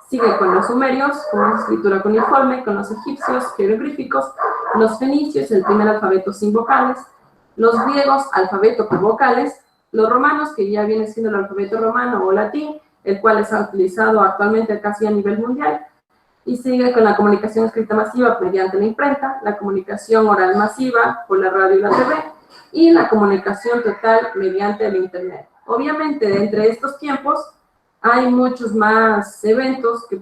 Sigue con los sumerios, con una escritura cuneiforme, con los egipcios, jeroglíficos, los fenicios, el primer alfabeto sin vocales, los griegos, alfabeto con vocales, los romanos, que ya viene siendo el alfabeto romano o latín, el cual es utilizado actualmente casi a nivel mundial, y sigue con la comunicación escrita masiva mediante la imprenta, la comunicación oral masiva por la radio y la TV, y la comunicación total mediante el Internet. Obviamente, entre estos tiempos, hay muchos más eventos que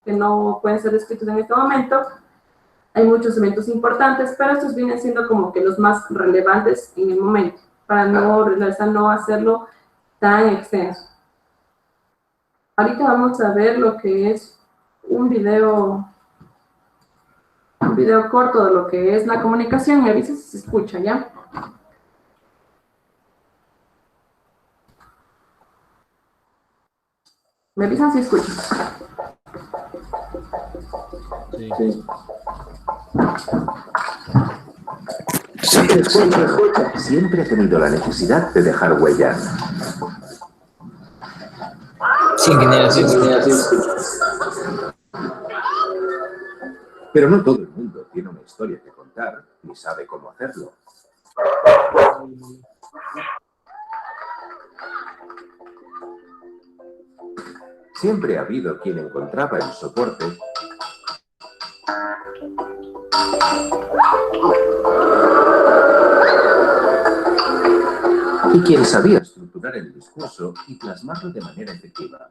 no pueden ser descritos en este momento. Hay muchos eventos importantes, pero estos vienen siendo como que los más relevantes en el momento, para no hacerlo tan extenso. Ahorita vamos a ver lo que es un video corto de lo que es la comunicación. Me avisas si se escucha, ¿ya? Me avisan si escuchan. Sí. Siempre he tenido la necesidad de dejar huellas. Sí, ingeniero, sí, Pero no todo el mundo tiene una historia que contar ni sabe cómo hacerlo. Siempre ha habido quien encontraba el soporte y quien sabía estructurar el discurso y plasmarlo de manera efectiva.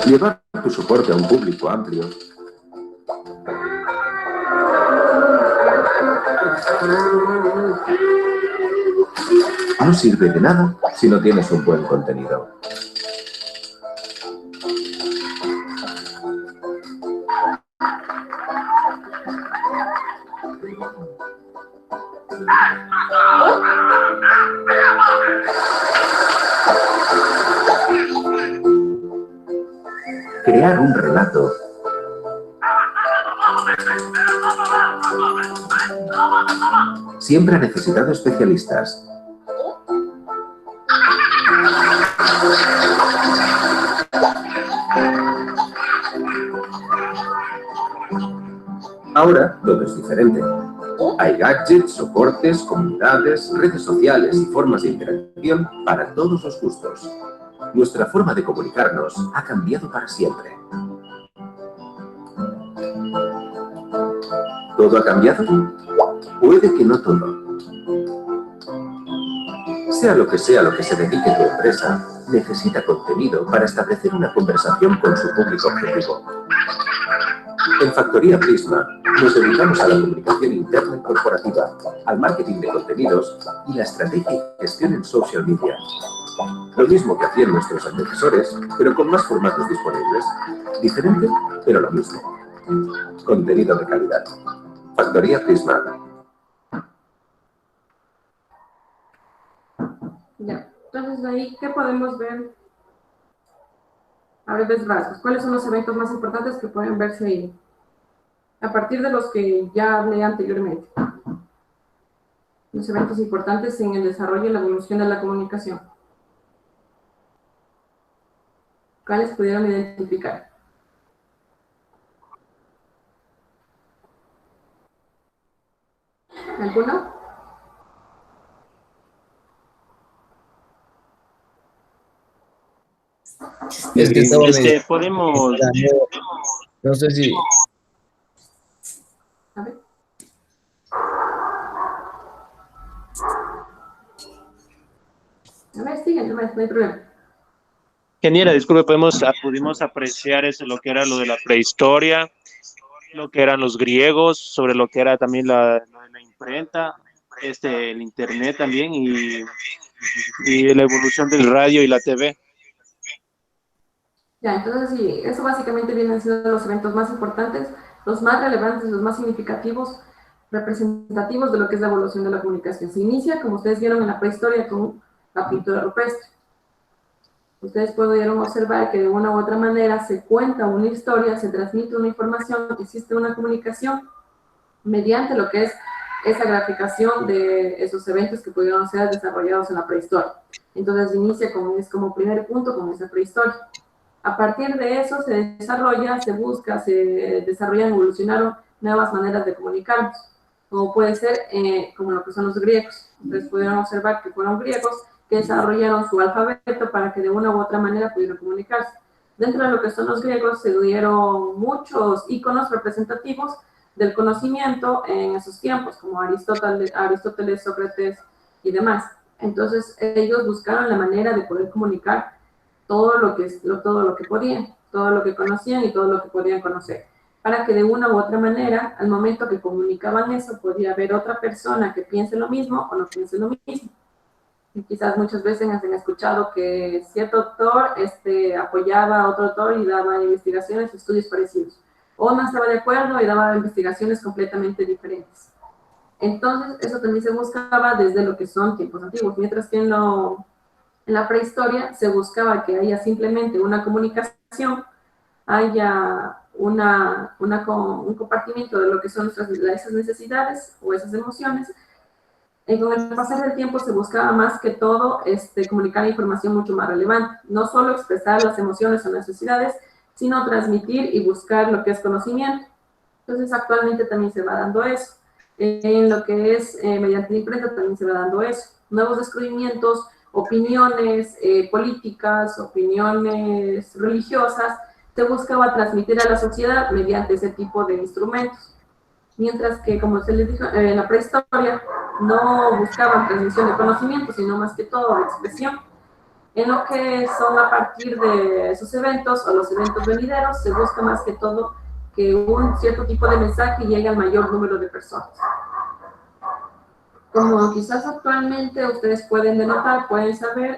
Llevar tu soporte a un público amplio no sirve de nada si no tienes un buen contenido. Crear un relato siempre ha necesitado especialistas. Ahora todo es diferente. Hay gadgets, soportes, comunidades, redes sociales y formas de interacción para todos los gustos. Nuestra forma de comunicarnos ha cambiado para siempre. ¿Todo ha cambiado? Puede que no todo. Sea lo que se dedique tu empresa, necesita contenido para establecer una conversación con su público objetivo. En Factoría Prisma nos dedicamos a la comunicación interna y corporativa, al marketing de contenidos y la estrategia y gestión en social media. Lo mismo que hacían nuestros antecesores, pero con más formatos disponibles. Diferente, pero lo mismo. Contenido de calidad. Factoría Prisma. Ya, entonces de ahí, ¿qué podemos ver? A breves rasgos, ¿cuáles son los eventos más importantes que pueden verse ahí? A partir de los que ya hablé anteriormente. Los eventos importantes en el desarrollo y la evolución de la comunicación. ¿Cuáles pudieron identificar? ¿Alguno? es que estaba medio... podemos... No sé si... A ver. A ver, sigan, no hay problema. Ingeniera, disculpe, pudimos apreciar eso, lo que era lo de la prehistoria, lo que eran los griegos, sobre lo que era también lo de la imprenta, el internet también y la evolución del radio y la TV. Ya, entonces sí, eso básicamente vienen siendo los eventos más importantes, los más relevantes, los más significativos, representativos de lo que es la evolución de la comunicación. Se inicia, como ustedes vieron en la prehistoria, con la pintura rupestre. Ustedes pudieron observar que de una u otra manera se cuenta una historia, se transmite una información, existe una comunicación mediante lo que es esa graficación de esos eventos que pudieron ser desarrollados en la prehistoria. Entonces inicia como primer punto con esa prehistoria. A partir de eso se desarrolla, se busca, se desarrollan, evolucionaron nuevas maneras de comunicarnos, como puede ser como lo que son los griegos. Ustedes pudieron observar que fueron griegos que desarrollaron su alfabeto para que de una u otra manera pudieran comunicarse. Dentro de lo que son los griegos se dieron muchos íconos representativos del conocimiento en esos tiempos, como Aristóteles, Sócrates y demás. Entonces ellos buscaron la manera de poder comunicar todo lo que podían, todo lo que conocían y todo lo que podían conocer, para que de una u otra manera, al momento que comunicaban eso, podía haber otra persona que piense lo mismo o no piense lo mismo. Y quizás muchas veces han escuchado que cierto autor apoyaba a otro autor y daba investigaciones, estudios parecidos, o no estaba de acuerdo y daba investigaciones completamente diferentes. Entonces, eso también se buscaba desde lo que son tiempos antiguos, mientras que en la prehistoria se buscaba que haya simplemente una comunicación, haya un compartimiento de lo que son esas necesidades o esas emociones, Con el pasar del tiempo se buscaba más que todo comunicar información mucho más relevante, no solo expresar las emociones o necesidades, sino transmitir y buscar lo que es conocimiento. Entonces, actualmente también se va dando eso. En lo que es mediante la imprenta también se va dando eso. Nuevos descubrimientos, opiniones políticas, opiniones religiosas, se buscaba transmitir a la sociedad mediante ese tipo de instrumentos. Mientras que, como se les dijo, en la prehistoria no buscaban transmisión de conocimiento, sino más que todo expresión. En lo que son a partir de esos eventos o los eventos venideros, se busca más que todo que un cierto tipo de mensaje llegue al mayor número de personas. Como quizás actualmente ustedes pueden denotar, pueden saber,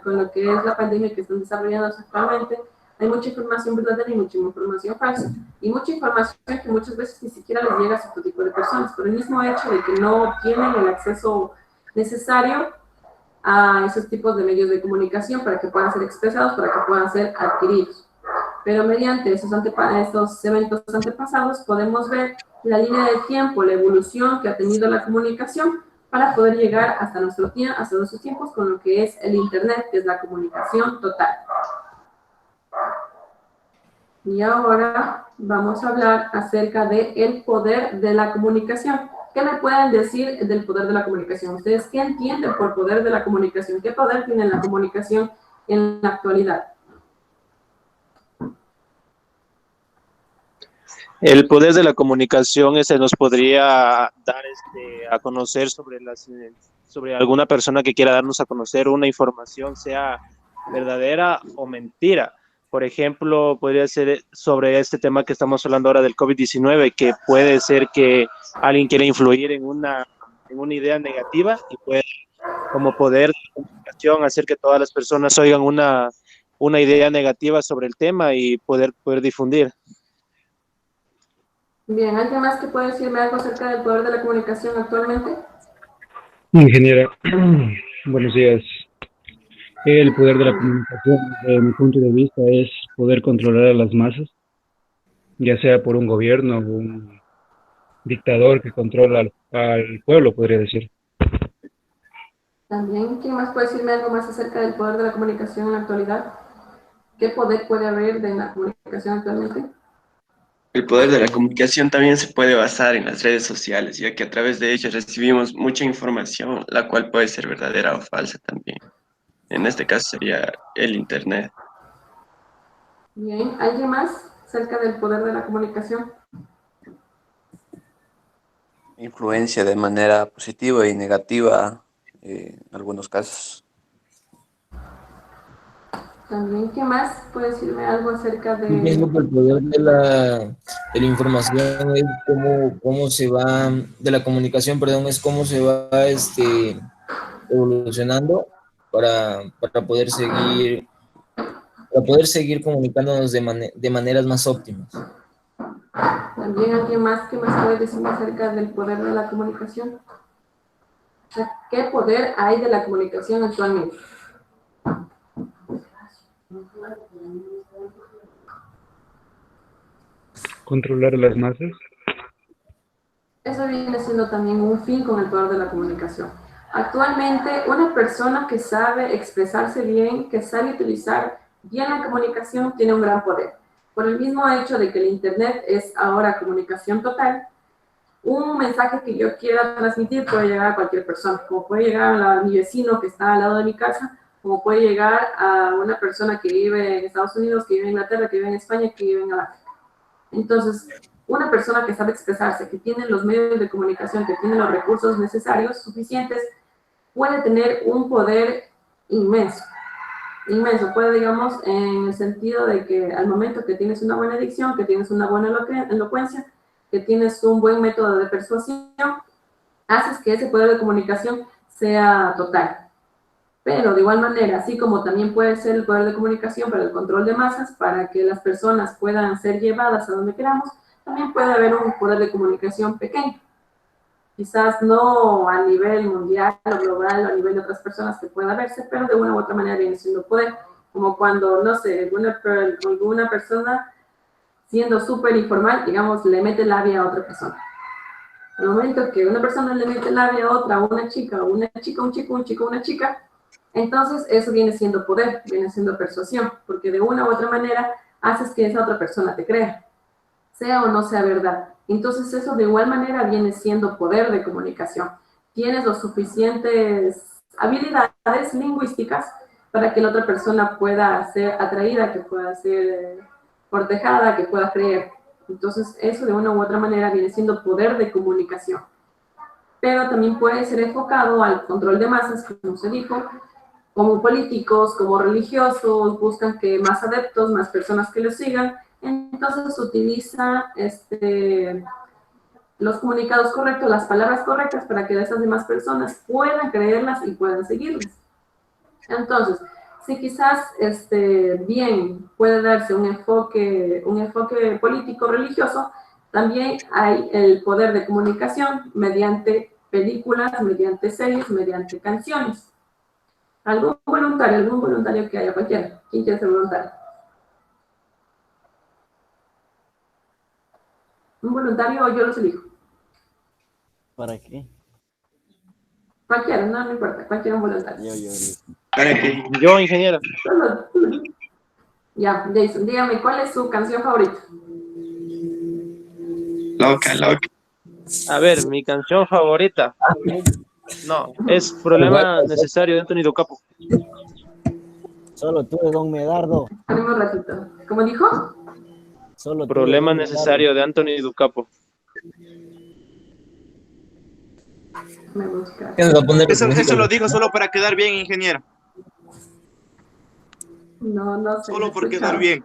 con lo que es la pandemia que están desarrollando actualmente, hay mucha información verdadera y mucha información falsa. Y mucha información que muchas veces ni siquiera les llega a cierto tipo de personas, por el mismo hecho de que no tienen el acceso necesario a esos tipos de medios de comunicación para que puedan ser expresados, para que puedan ser adquiridos. Pero mediante esos eventos antepasados podemos ver la línea de tiempo, la evolución que ha tenido la comunicación para poder llegar hasta nuestros tiempos con lo que es el Internet, que es la comunicación total. Y ahora vamos a hablar acerca del poder de la comunicación. ¿Qué me pueden decir del poder de la comunicación? ¿Ustedes qué entienden por poder de la comunicación? ¿Qué poder tiene la comunicación en la actualidad? El poder de la comunicación nos podría dar a conocer sobre alguna persona que quiera darnos a conocer una información, sea verdadera o mentira. Por ejemplo, podría ser sobre este tema que estamos hablando ahora del COVID-19, que puede ser que alguien quiera influir en una idea negativa y puede, como poder de comunicación, hacer que todas las personas oigan una idea negativa sobre el tema y poder difundir. Bien, ¿alguien más que puede decirme algo acerca del poder de la comunicación actualmente? Ingeniera, buenos días. El poder de la comunicación, desde mi punto de vista, es poder controlar a las masas, ya sea por un gobierno o un dictador que controla al pueblo, podría decir. También, ¿quién más puede decirme algo más acerca del poder de la comunicación en la actualidad? ¿Qué poder puede haber de la comunicación actualmente? El poder de la comunicación también se puede basar en las redes sociales, ya que a través de ellas recibimos mucha información, la cual puede ser verdadera o falsa también. En este caso sería el Internet. Bien, ¿alguien más acerca del poder de la comunicación? Influencia de manera positiva y negativa en algunos casos. También, ¿qué más puede decirme algo acerca de...? Yo pienso que el poder de la información es cómo se va, de la comunicación, perdón, es cómo se va evolucionando para poder seguir comunicándonos de maneras más óptimas. También, ¿alguien más que más puede decirme acerca del poder de la comunicación? O sea, ¿qué poder hay de la comunicación actualmente? Controlar a las masas. Eso viene siendo también un fin con el poder de la comunicación. Actualmente, una persona que sabe expresarse bien, que sabe utilizar bien la comunicación, tiene un gran poder. Por el mismo hecho de que el Internet es ahora comunicación total, un mensaje que yo quiera transmitir puede llegar a cualquier persona, como puede llegar a mi vecino que está al lado de mi casa, como puede llegar a una persona que vive en Estados Unidos, que vive en Inglaterra, que vive en España, que vive en África. Entonces, una persona que sabe expresarse, que tiene los medios de comunicación, que tiene los recursos necesarios, suficientes, puede tener un poder inmenso. Inmenso, puede, digamos, en el sentido de que al momento que tienes una buena dicción, que tienes una buena elocuencia, que tienes un buen método de persuasión, haces que ese poder de comunicación sea total. Pero de igual manera, así como también puede ser el poder de comunicación para el control de masas, para que las personas puedan ser llevadas a donde queramos, también puede haber un poder de comunicación pequeño. Quizás no a nivel mundial o global o a nivel de otras personas que pueda verse, pero de una u otra manera viene siendo poder. Como cuando, no sé, alguna persona siendo súper informal, digamos, le mete labia a otra persona. Al momento que una persona le mete labia a otra, a una chica, un chico, una chica, entonces eso viene siendo poder, viene siendo persuasión, porque de una u otra manera haces que esa otra persona te crea, sea o no sea verdad. Entonces eso de igual manera viene siendo poder de comunicación. Tienes las suficientes habilidades lingüísticas para que la otra persona pueda ser atraída, que pueda ser cortejada, que pueda creer. Entonces eso de una u otra manera viene siendo poder de comunicación. Pero también puede ser enfocado al control de masas, como se dijo, como políticos, como religiosos, buscan que más adeptos, más personas que los sigan. Entonces utiliza los comunicados correctos, las palabras correctas para que esas demás personas puedan creerlas y puedan seguirlas. Entonces, si quizás bien puede darse un enfoque político religioso, también hay el poder de comunicación mediante películas, mediante series, mediante canciones. ¿Algún voluntario que haya? Cualquiera. ¿Quién quiere ser voluntario? ¿Un voluntario o yo los elijo? ¿Para qué? Cualquiera, no importa. Cualquiera un voluntario. Yo, ingeniero. Ya, Jason, dígame, ¿cuál es su canción favorita? Loca. A ver, mi canción favorita. No, es Problema Necesario de Anthony Ducapo. Solo tú de Don Medardo. Ponemos un ratito. ¿Cómo dijo? Solo Problema Necesario de Anthony Ducapo. Me busca. Eso lo dijo solo para quedar bien, ingeniero. No sé. Solo por quedar bien.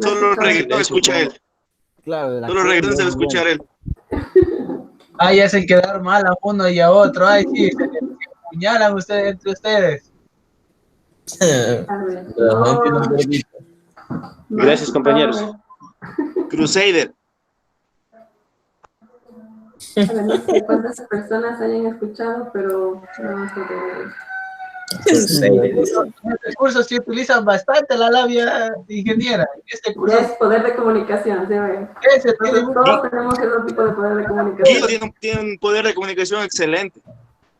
Solo el reggaetón escucha él. Claro, Solo el reggaetón se va a escuchar él. Ay, hacen quedar mal a uno y a otro. Ay, sí, se apuñalan ustedes entre ustedes. A ver. Gracias, compañeros. Crusader. A ver, no sé cuántas personas hayan escuchado, pero no sé. En este curso sí utilizan bastante la labia ingeniera. Este curso Es poder de comunicación, ¿sí? ese tiene Todos tenemos ese tipo de poder de comunicación. Guido tiene un poder de comunicación excelente.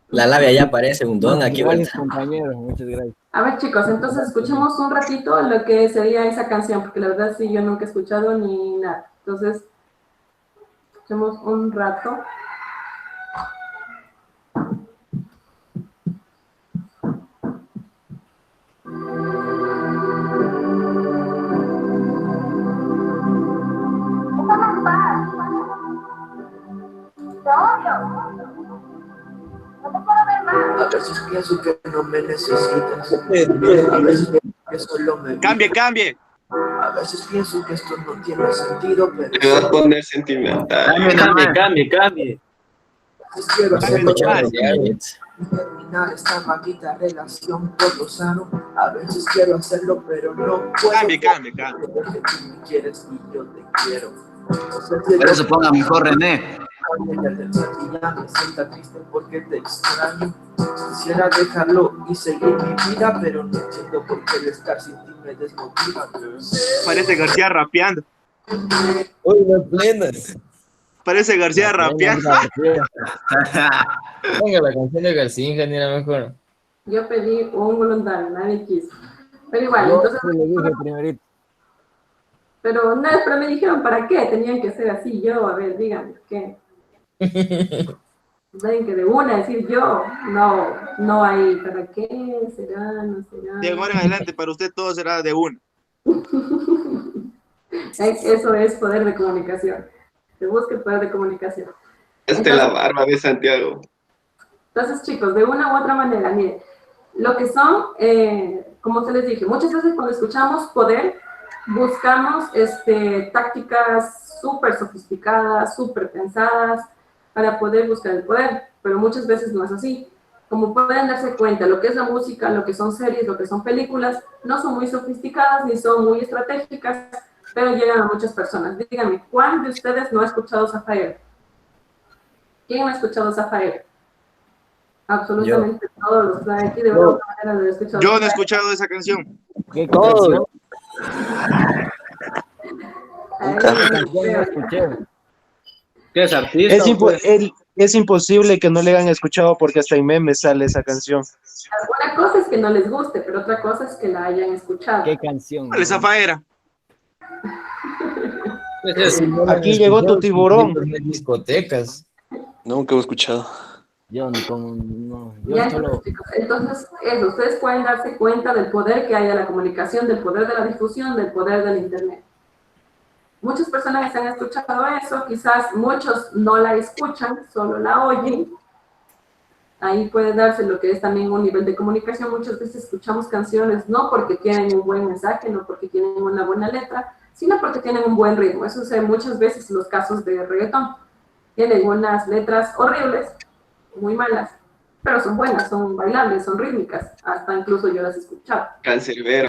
La labia ya parece un don aquí, ¿verdad? Gracias, compañeros. Muchas gracias. A ver, chicos, entonces escuchemos un ratito lo que sería esa canción, porque la verdad sí yo nunca he escuchado ni nada. Entonces, escuchemos un rato. A veces pienso que no me necesitas. A veces pienso que solo me... Cambie. A veces pienso que esto no tiene sentido, pero... Te vas a poner sentimental. Cambie. A veces quiero hacerlo para terminar esta maldita relación por lo sano. A veces quiero hacerlo, pero no puedo. Cambie. Porque tú me quieres y yo te quiero. Por eso ponga mejor René. Ya me sienta triste porque te extraño. Quisiera dejarlo y seguir mi vida, pero no entiendo por qué el estar sin ti me desmotiva. Parece García rapeando. Uy, no plena. Parece García rapeando. Venga, la canción de García, ingeniera, mejor. Yo pedí un voluntario, nadie quiso. Pero igual, Yo entonces... le dije primerito. Pero me dijeron para qué tenían que ser así. Yo, a ver, díganme, ¿qué? Saben que de una decir yo, no hay para qué, será, no será. De ahora en adelante, para usted todo será de una. Eso es poder de comunicación. Se busca el poder de comunicación. La barba de Santiago. Entonces, chicos, de una u otra manera, miren, lo que son, como se les dije, muchas veces cuando escuchamos poder, buscamos tácticas súper sofisticadas, súper pensadas, para poder buscar el poder, pero muchas veces no es así. Como pueden darse cuenta, lo que es la música, lo que son series, lo que son películas, no son muy sofisticadas ni son muy estratégicas, pero llegan a muchas personas. Díganme, ¿cuál de ustedes no ha escuchado Zafaera? ¿Quién no ha escuchado Zafaera? Absolutamente todos los que aquí de verdad no he escuchado. Yo no he escuchado esa canción. ¿Qué canción? Nunca. Yo no escuché. ¿Qué es artista? Es imposible que no le hayan escuchado porque hasta en memes sale esa canción. Una cosa es que no les guste, pero otra cosa es que la hayan escuchado. ¿Qué canción? ¿Cuál es Zafaera? Aquí llegó tu tiburón. Discotecas. Nunca he escuchado. Yo no. Ya, chicos, entonces, eso, ustedes pueden darse cuenta del poder que hay de la comunicación, del poder de la difusión, del poder del Internet. Muchas personas han escuchado eso, quizás muchos no la escuchan, solo la oyen. Ahí puede darse lo que es también un nivel de comunicación. Muchas veces escuchamos canciones no porque tienen un buen mensaje, no porque tienen una buena letra, sino porque tienen un buen ritmo. Eso es muchas veces los casos de reggaetón. Tienen unas letras horribles, muy malas, pero son buenas, son bailables, son rítmicas. Hasta incluso yo las he escuchado. Cancerbero.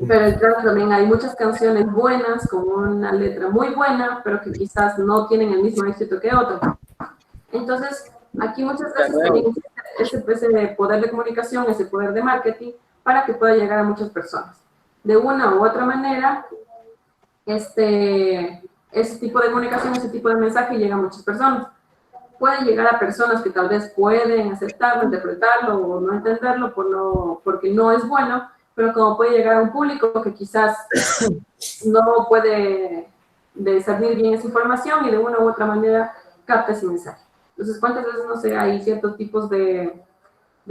Pero claro, también hay muchas canciones buenas, con una letra muy buena, pero que quizás no tienen el mismo éxito que otras. Entonces, aquí muchas veces tenemos ese poder de comunicación, ese poder de marketing, para que pueda llegar a muchas personas. De una u otra manera, ese tipo de comunicación, ese tipo de mensaje llega a muchas personas. Puede llegar a personas que tal vez pueden aceptarlo, interpretarlo o no entenderlo porque no es bueno, pero como puede llegar a un público que quizás no puede discernir bien esa información y de una u otra manera capta ese mensaje. Entonces, ¿cuántas veces, no sé, hay ciertos tipos de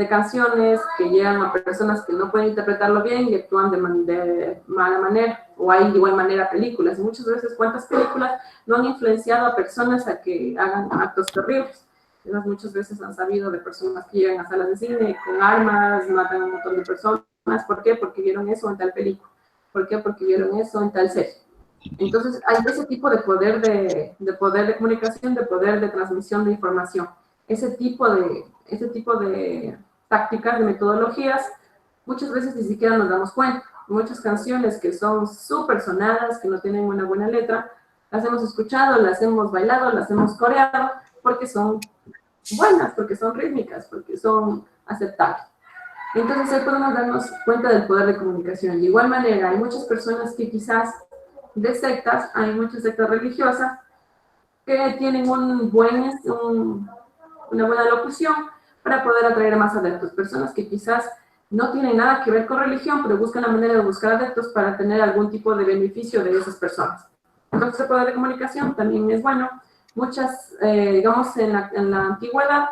canciones que llegan a personas que no pueden interpretarlo bien y actúan de mala manera? O hay de igual manera películas. Muchas veces, ¿cuántas películas no han influenciado a personas a que hagan actos terribles? Muchas veces han sabido de personas que llegan a salas de cine con armas, matan a un montón de personas. ¿Por qué? Porque vieron eso en tal película. ¿Por qué? Porque vieron eso en tal serie. Entonces, hay ese tipo de poder de comunicación, de poder de transmisión de información. Ese tipo de tácticas, de metodologías, muchas veces ni siquiera nos damos cuenta. Muchas canciones que son súper sonadas, que no tienen una buena letra, las hemos escuchado, las hemos bailado, las hemos coreado, porque son buenas, porque son rítmicas, porque son aceptables. Entonces ahí podemos darnos cuenta del poder de comunicación. De igual manera, hay muchas personas que quizás de sectas, hay muchas sectas religiosas que tienen una buena locución para poder atraer a más adeptos. Personas que quizás no tienen nada que ver con religión, pero buscan la manera de buscar adeptos para tener algún tipo de beneficio de esas personas. Entonces el poder de comunicación también es bueno. Muchas, digamos, en la antigüedad,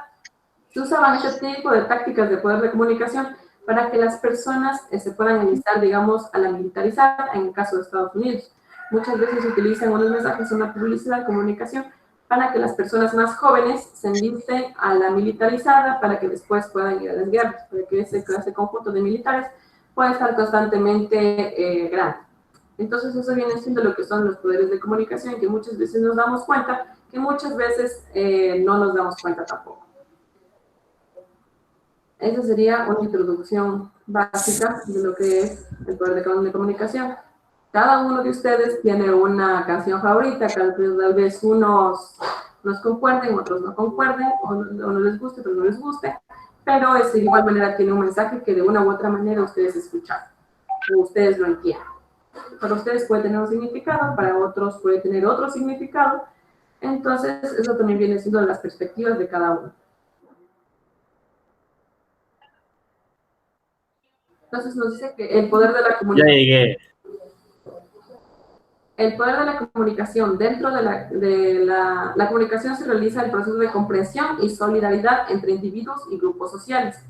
se usaban este tipo de tácticas de poder de comunicación para que las personas se puedan enlistar, digamos, a la militarizada, en el caso de Estados Unidos. Muchas veces se utilizan unos mensajes, una publicidad, comunicación, para que las personas más jóvenes se enlisten a la militarizada para que después puedan ir a las guerras, para que ese conjunto de militares pueda estar constantemente grande. Entonces eso viene siendo lo que son los poderes de comunicación, que muchas veces nos damos cuenta, que muchas veces no nos damos cuenta tampoco. Esa sería una introducción básica de lo que es el poder de comunicación. Cada uno de ustedes tiene una canción favorita, tal vez unos nos concuerden, otros no concuerden, o no les guste, otros no les guste, pero de igual manera tiene un mensaje que de una u otra manera ustedes escuchan, o ustedes lo entienden. Para ustedes puede tener un significado, para otros puede tener otro significado, entonces eso también viene siendo las perspectivas de cada uno. Entonces nos dice que el poder de la comunicación... Ya llegué. El poder de la comunicación. Dentro de la comunicación se realiza el proceso de comprensión y solidaridad entre individuos y grupos sociales.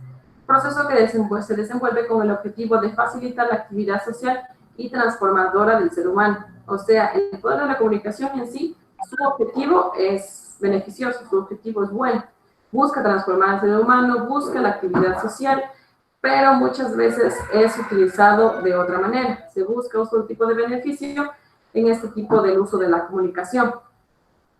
Proceso que se desenvuelve con el objetivo de facilitar la actividad social y transformadora del ser humano. O sea, el poder de la comunicación en sí, su objetivo es beneficioso, su objetivo es bueno. Busca transformar al ser humano, busca la actividad social, pero muchas veces es utilizado de otra manera. Se busca otro tipo de beneficio en este tipo del uso de la comunicación.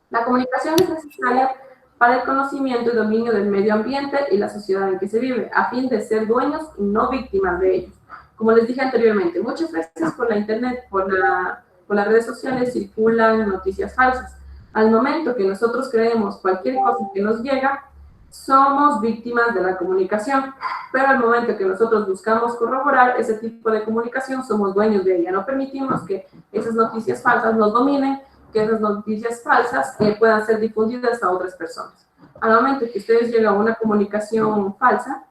La comunicación es necesaria para el conocimiento y dominio del medio ambiente y la sociedad en que se vive, a fin de ser dueños y no víctimas de ellos. Como les dije anteriormente, muchas veces por la internet, por las redes sociales circulan noticias falsas. Al momento que nosotros creemos cualquier cosa que nos llega, somos víctimas de la comunicación, pero al momento que nosotros buscamos corroborar ese tipo de comunicación, somos dueños de ella. No permitimos que esas noticias falsas nos dominen que esas noticias falsas puedan ser difundidas a otras personas. Al momento que ustedes llegan a una comunicación falsa,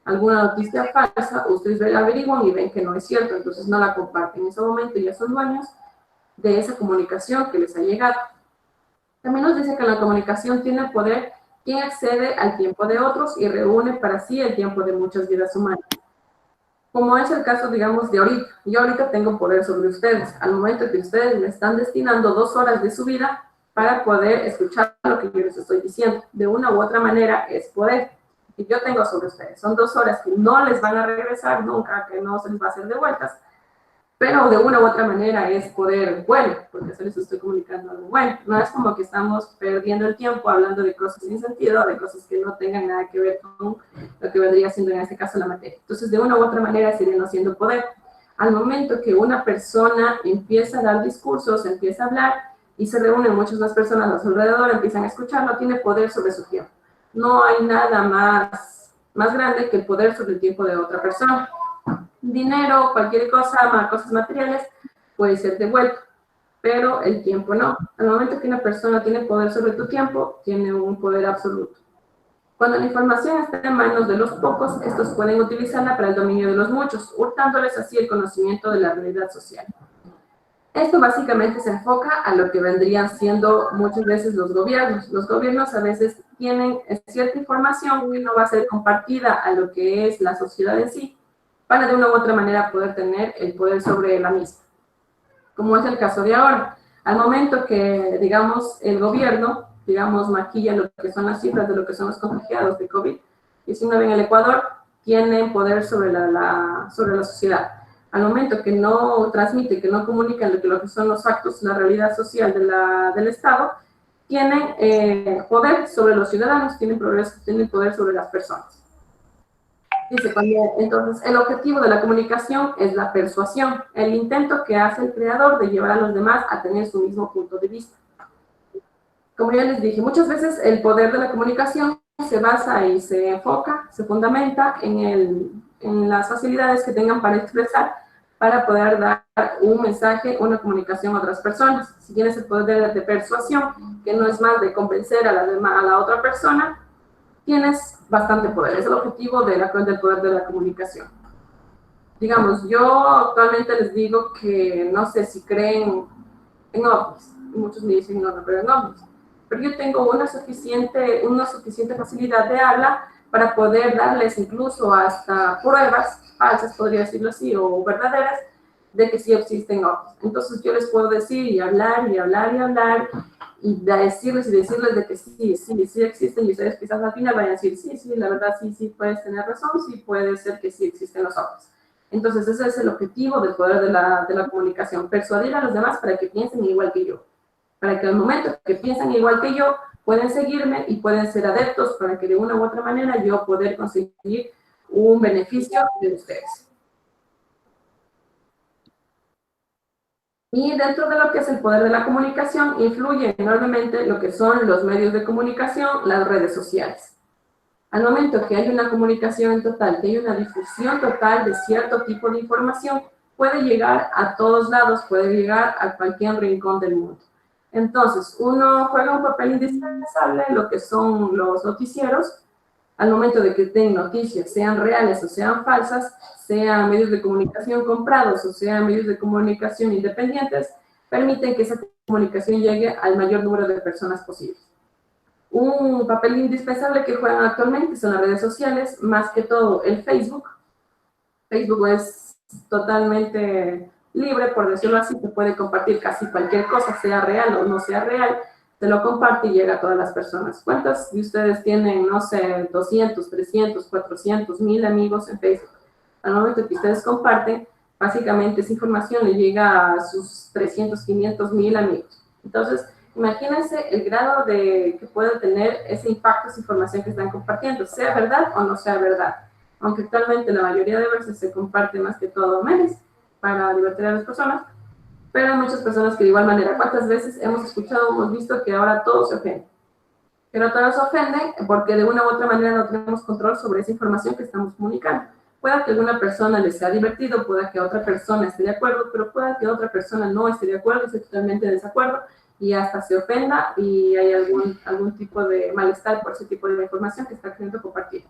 alguna noticia falsa, ustedes la averiguan y ven que no es cierto, entonces no la comparten. En ese momento ya son dueños de esa comunicación que les ha llegado. También nos dice que la comunicación tiene poder quien accede al tiempo de otros y reúne para sí el tiempo de muchas vidas humanas. Como es el caso, digamos, de ahorita. Yo ahorita tengo poder sobre ustedes. Al momento que ustedes me están destinando 2 horas de su vida para poder escuchar lo que yo les estoy diciendo. De una u otra manera es poder que yo tengo sobre ustedes. Son 2 horas que no les van a regresar nunca, que no se les va a hacer de vueltas, pero de una u otra manera es poder bueno, porque se les estoy comunicando algo bueno. No es como que estamos perdiendo el tiempo hablando de cosas sin sentido, de cosas que no tengan nada que ver con lo que vendría siendo en este caso la materia. Entonces, de una u otra manera siguen haciendo poder. Al momento que una persona empieza a dar discursos, empieza a hablar y se reúnen muchas más personas a su alrededor, empiezan a escucharlo, tiene poder sobre su tiempo. No hay nada más grande que el poder sobre el tiempo de otra persona. Dinero, cualquier cosa, cosas materiales, puede ser devuelto, pero el tiempo no. Al momento que una persona tiene poder sobre tu tiempo, tiene un poder absoluto. Cuando la información está en manos de los pocos, estos pueden utilizarla para el dominio de los muchos, hurtándoles así el conocimiento de la realidad social. Esto básicamente se enfoca a lo que vendrían siendo muchas veces los gobiernos. Los gobiernos a veces tienen cierta información que no va a ser compartida a lo que es la sociedad en sí, para de una u otra manera poder tener el poder sobre la misma. Como es el caso de ahora. Al momento que, digamos, el gobierno, digamos, maquilla lo que son las cifras de lo que son los contagiados de COVID-19 en el Ecuador, tienen poder sobre la sociedad. Al momento que no transmite, que no comunican lo que son los factos, la realidad social del Estado, tienen poder sobre los ciudadanos, tienen poder sobre las personas. Dice, entonces, el objetivo de la comunicación es la persuasión, el intento que hace el creador de llevar a los demás a tener su mismo punto de vista. Como ya les dije, muchas veces el poder de la comunicación se basa y se enfoca, se fundamenta en las facilidades que tengan para expresar, para poder dar un mensaje, una comunicación a otras personas. Si tienes el poder de persuasión, que no es más de convencer a la otra persona, tienes bastante poder. Es el objetivo del poder de la comunicación. Digamos, yo actualmente les digo que no sé si creen en ovnis. Muchos me dicen no creo en ovnis. Pero yo tengo una suficiente facilidad de habla para poder darles incluso hasta pruebas falsas, podría decirlo así, o verdaderas, de que sí existen ovnis. Entonces yo les puedo decir y hablar y hablar y hablar, y decirles de que sí existen, y ustedes quizás al final vayan a decir, sí, la verdad sí puedes tener razón, sí puede ser que sí existen los ovnis. Entonces ese es el objetivo del poder de la comunicación, persuadir a los demás para que piensen igual que yo, para que al momento que piensen igual que yo, pueden seguirme y pueden ser adeptos para que de una u otra manera yo poder conseguir un beneficio de ustedes. Y dentro de lo que es el poder de la comunicación, influye enormemente lo que son los medios de comunicación, las redes sociales. Al momento que hay una comunicación total, que hay una difusión total de cierto tipo de información, puede llegar a todos lados, puede llegar a cualquier rincón del mundo. Entonces, uno juega un papel indispensable en lo que son los noticieros. Al momento de que den noticias, sean reales o sean falsas, sean medios de comunicación comprados o sean medios de comunicación independientes, permiten que esa comunicación llegue al mayor número de personas posible. Un papel indispensable que juegan actualmente son las redes sociales, más que todo el Facebook. Facebook es totalmente libre, por decirlo así, se puede compartir casi cualquier cosa, sea real o no sea real, se lo comparte y llega a todas las personas. ¿Cuántos de ustedes tienen, no sé, 200, 300, 400, 1000 amigos en Facebook? Al momento que ustedes comparten, básicamente esa información le llega a sus 300, 500, 1000 amigos. Entonces, imagínense el grado que puede tener ese impacto, esa información que están compartiendo, sea verdad o no sea verdad. Aunque actualmente la mayoría de veces se comparte más que todo memes para divertir a las personas, pero hay muchas personas que de igual manera, ¿cuántas veces hemos escuchado, hemos visto que ahora todos se ofenden? Pero todos se ofenden porque de una u otra manera no tenemos control sobre esa información que estamos comunicando. Pueda que a alguna persona le sea divertido, pueda que a otra persona esté de acuerdo, pero pueda que otra persona no esté de acuerdo, esté totalmente en desacuerdo y hasta se ofenda y hay algún tipo de malestar por ese tipo de información que está queriendo compartir.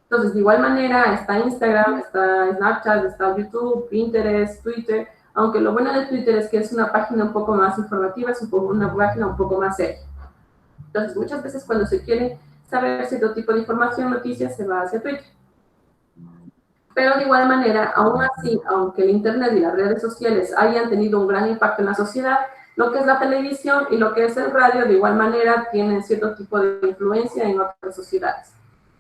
Entonces, de igual manera, está Instagram, está Snapchat, está YouTube, Pinterest, Twitter, aunque lo bueno de Twitter es que es una página un poco más informativa, es una página un poco más seria. Entonces, muchas veces cuando se quiere saber cierto tipo de información, noticias, se va hacia Twitter. Pero de igual manera, aún así, aunque el Internet y las redes sociales hayan tenido un gran impacto en la sociedad, lo que es la televisión y lo que es el radio, de igual manera, tienen cierto tipo de influencia en otras sociedades.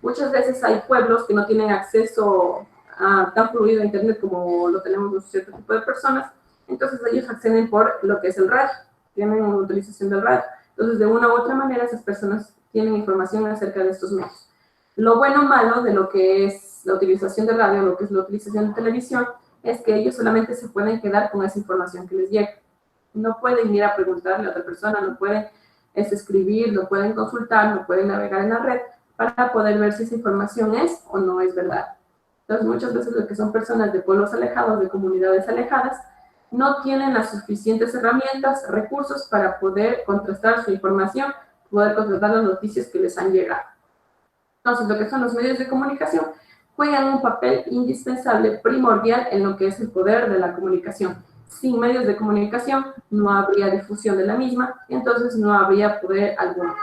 Muchas veces hay pueblos que no tienen acceso a tan fluido a Internet como lo tenemos un cierto tipo de personas, entonces ellos acceden por lo que es el radio, tienen una utilización del radio. Entonces, de una u otra manera, esas personas tienen información acerca de estos medios. Lo bueno o malo de lo que es la utilización de radio, lo que es la utilización de televisión, es que ellos solamente se pueden quedar con esa información que les llega. No pueden ir a preguntarle a otra persona, no pueden escribir, no pueden consultar, no pueden navegar en la red para poder ver si esa información es o no es verdad. Entonces, muchas veces lo que son personas de pueblos alejados, de comunidades alejadas, no tienen las suficientes herramientas, recursos para poder contrastar su información, poder contrastar las noticias que les han llegado. Entonces, lo que son los medios de comunicación juegan un papel indispensable, primordial en lo que es el poder de la comunicación. Sin medios de comunicación no habría difusión de la misma, entonces no habría poder alguno.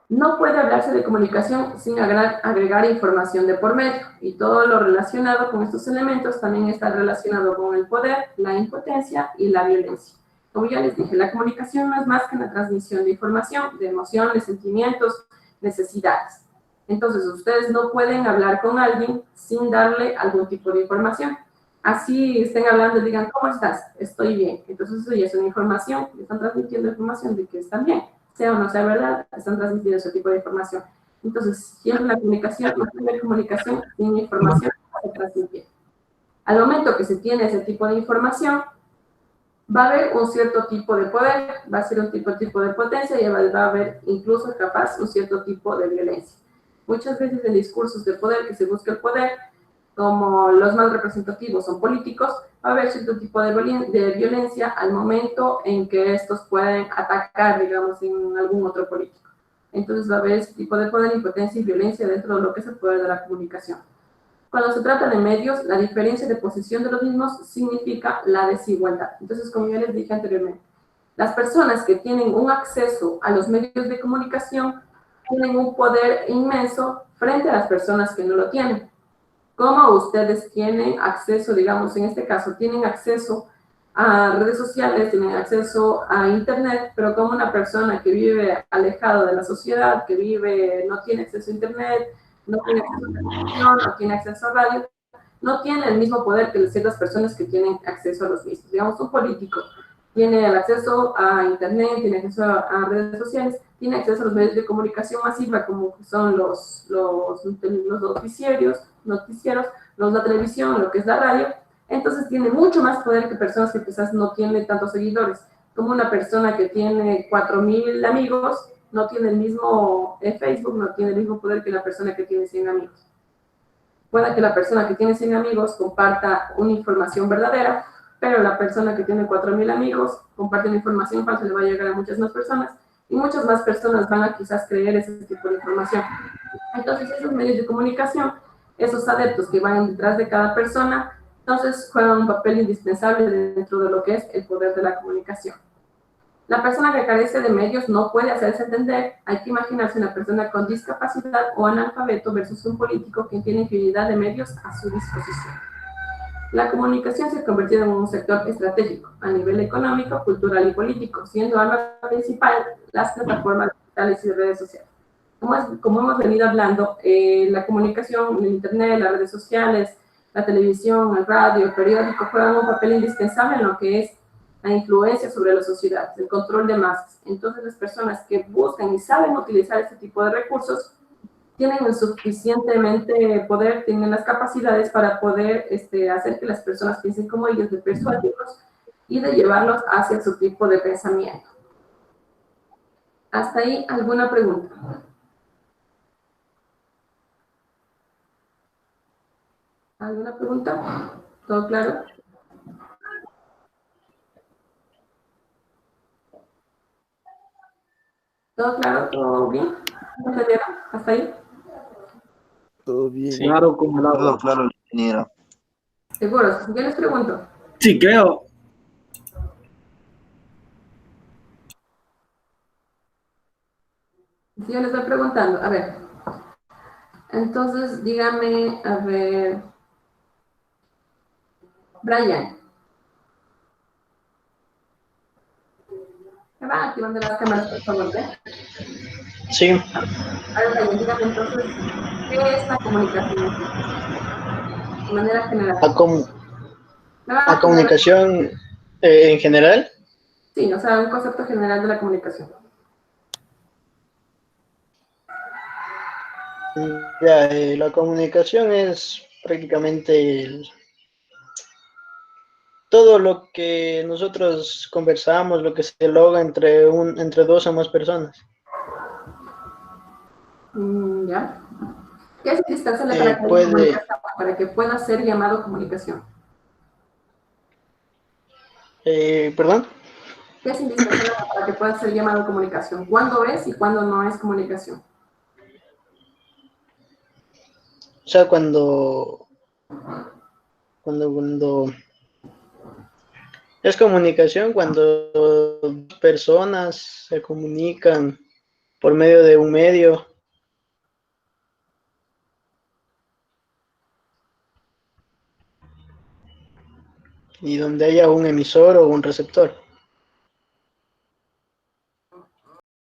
No puede hablarse de comunicación sin agregar información de por medio, y todo lo relacionado con estos elementos también está relacionado con el poder, la impotencia y la violencia. Como ya les dije, la comunicación no es más que la transmisión de información, de emociones, sentimientos, necesidades. Entonces, ustedes no pueden hablar con alguien sin darle algún tipo de información. Así estén hablando y digan, ¿cómo estás? Estoy bien. Entonces, eso ya es una información, están transmitiendo información de que están bien. Sea o no sea verdad, están transmitiendo ese tipo de información. Entonces, siempre la comunicación, no tiene comunicación sin información se transmite. Al momento que se tiene ese tipo de información, va a haber un cierto tipo de poder, va a ser un tipo de potencia y va a haber incluso capaz un cierto tipo de violencia. Muchas veces en discursos de poder que se busca el poder, como los más representativos son políticos, va a haber cierto tipo de violencia al momento en que estos pueden atacar, digamos, en algún otro político. Entonces va a haber ese tipo de poder, impotencia y violencia dentro de lo que es el poder de la comunicación. Cuando se trata de medios, la diferencia de posición de los mismos significa la desigualdad. Entonces, como ya les dije anteriormente, las personas que tienen un acceso a los medios de comunicación tienen un poder inmenso frente a las personas que no lo tienen. Como ustedes tienen acceso, digamos, en este caso, tienen acceso a redes sociales, tienen acceso a Internet, pero como una persona que vive alejado de la sociedad, que no tiene acceso a Internet, no tiene acceso a televisión, no tiene acceso a radio, no tiene el mismo poder que ciertas personas que tienen acceso a los mismos. Digamos, un político tiene el acceso a Internet, tiene acceso a redes sociales, tiene acceso a los medios de comunicación masiva, como son los noticieros, la televisión, lo que es la radio. Entonces tiene mucho más poder que personas que quizás no tienen tantos seguidores. Como una persona que tiene 4,000 amigos, no tiene el mismo Facebook, no tiene el mismo poder que la persona que tiene 100 amigos. Puede que la persona que tiene 100 amigos comparta una información verdadera, pero la persona que tiene 4,000 amigos comparte una información falsa, le va a llegar a muchas más personas, y muchas más personas van a quizás creer ese tipo de información. Entonces, esos medios de comunicación, esos adeptos que van detrás de cada persona, entonces juegan un papel indispensable dentro de lo que es el poder de la comunicación. La persona que carece de medios no puede hacerse entender. Hay que imaginarse una persona con discapacidad o analfabeto versus un político que tiene infinidad de medios a su disposición. La comunicación se ha convertido en un sector estratégico a nivel económico, cultural y político, siendo arma principal las plataformas digitales y redes sociales. Como hemos venido hablando, la comunicación, el Internet, las redes sociales, la televisión, el radio, el periódico juegan un papel indispensable en lo que es la influencia sobre la sociedad, el control de masas. Entonces, las personas que buscan y saben utilizar este tipo de recursos tienen el suficientemente poder, tienen las capacidades para poder hacer que las personas piensen como ellos, de persuadirlos y de llevarlos hacia su tipo de pensamiento. ¿Hasta ahí alguna pregunta? ¿Alguna pregunta? ¿Todo claro? ¿Todo claro? ¿Todo bien? ¿No entendieron? ¿Hasta ahí? Todo bien. Sí. Claro como el agua. Todo claro, ingeniero. ¿Seguros? Yo les pregunto. Sí, creo. Si yo les voy preguntando, a ver. Entonces, dígame, a ver. Brian. ¿Me van activando las cámaras, por favor? Sí. A ver, Brian, dígame entonces, ¿qué es la comunicación? De manera general. La comunicación en general. Sí, o sea, un concepto general de la comunicación. Ya, la comunicación es prácticamente todo lo que nosotros conversamos, lo que se logra entre dos o más personas. ¿Ya? ¿Qué es indispensable para que haya comunicación? Para que pueda ser llamado comunicación. ¿Perdón? ¿Qué es indispensable para que pueda ser llamado comunicación? ¿Cuándo es y cuándo no es comunicación? O sea, cuando es comunicación, cuando dos personas se comunican por medio de un medio. Y donde haya un emisor o un receptor.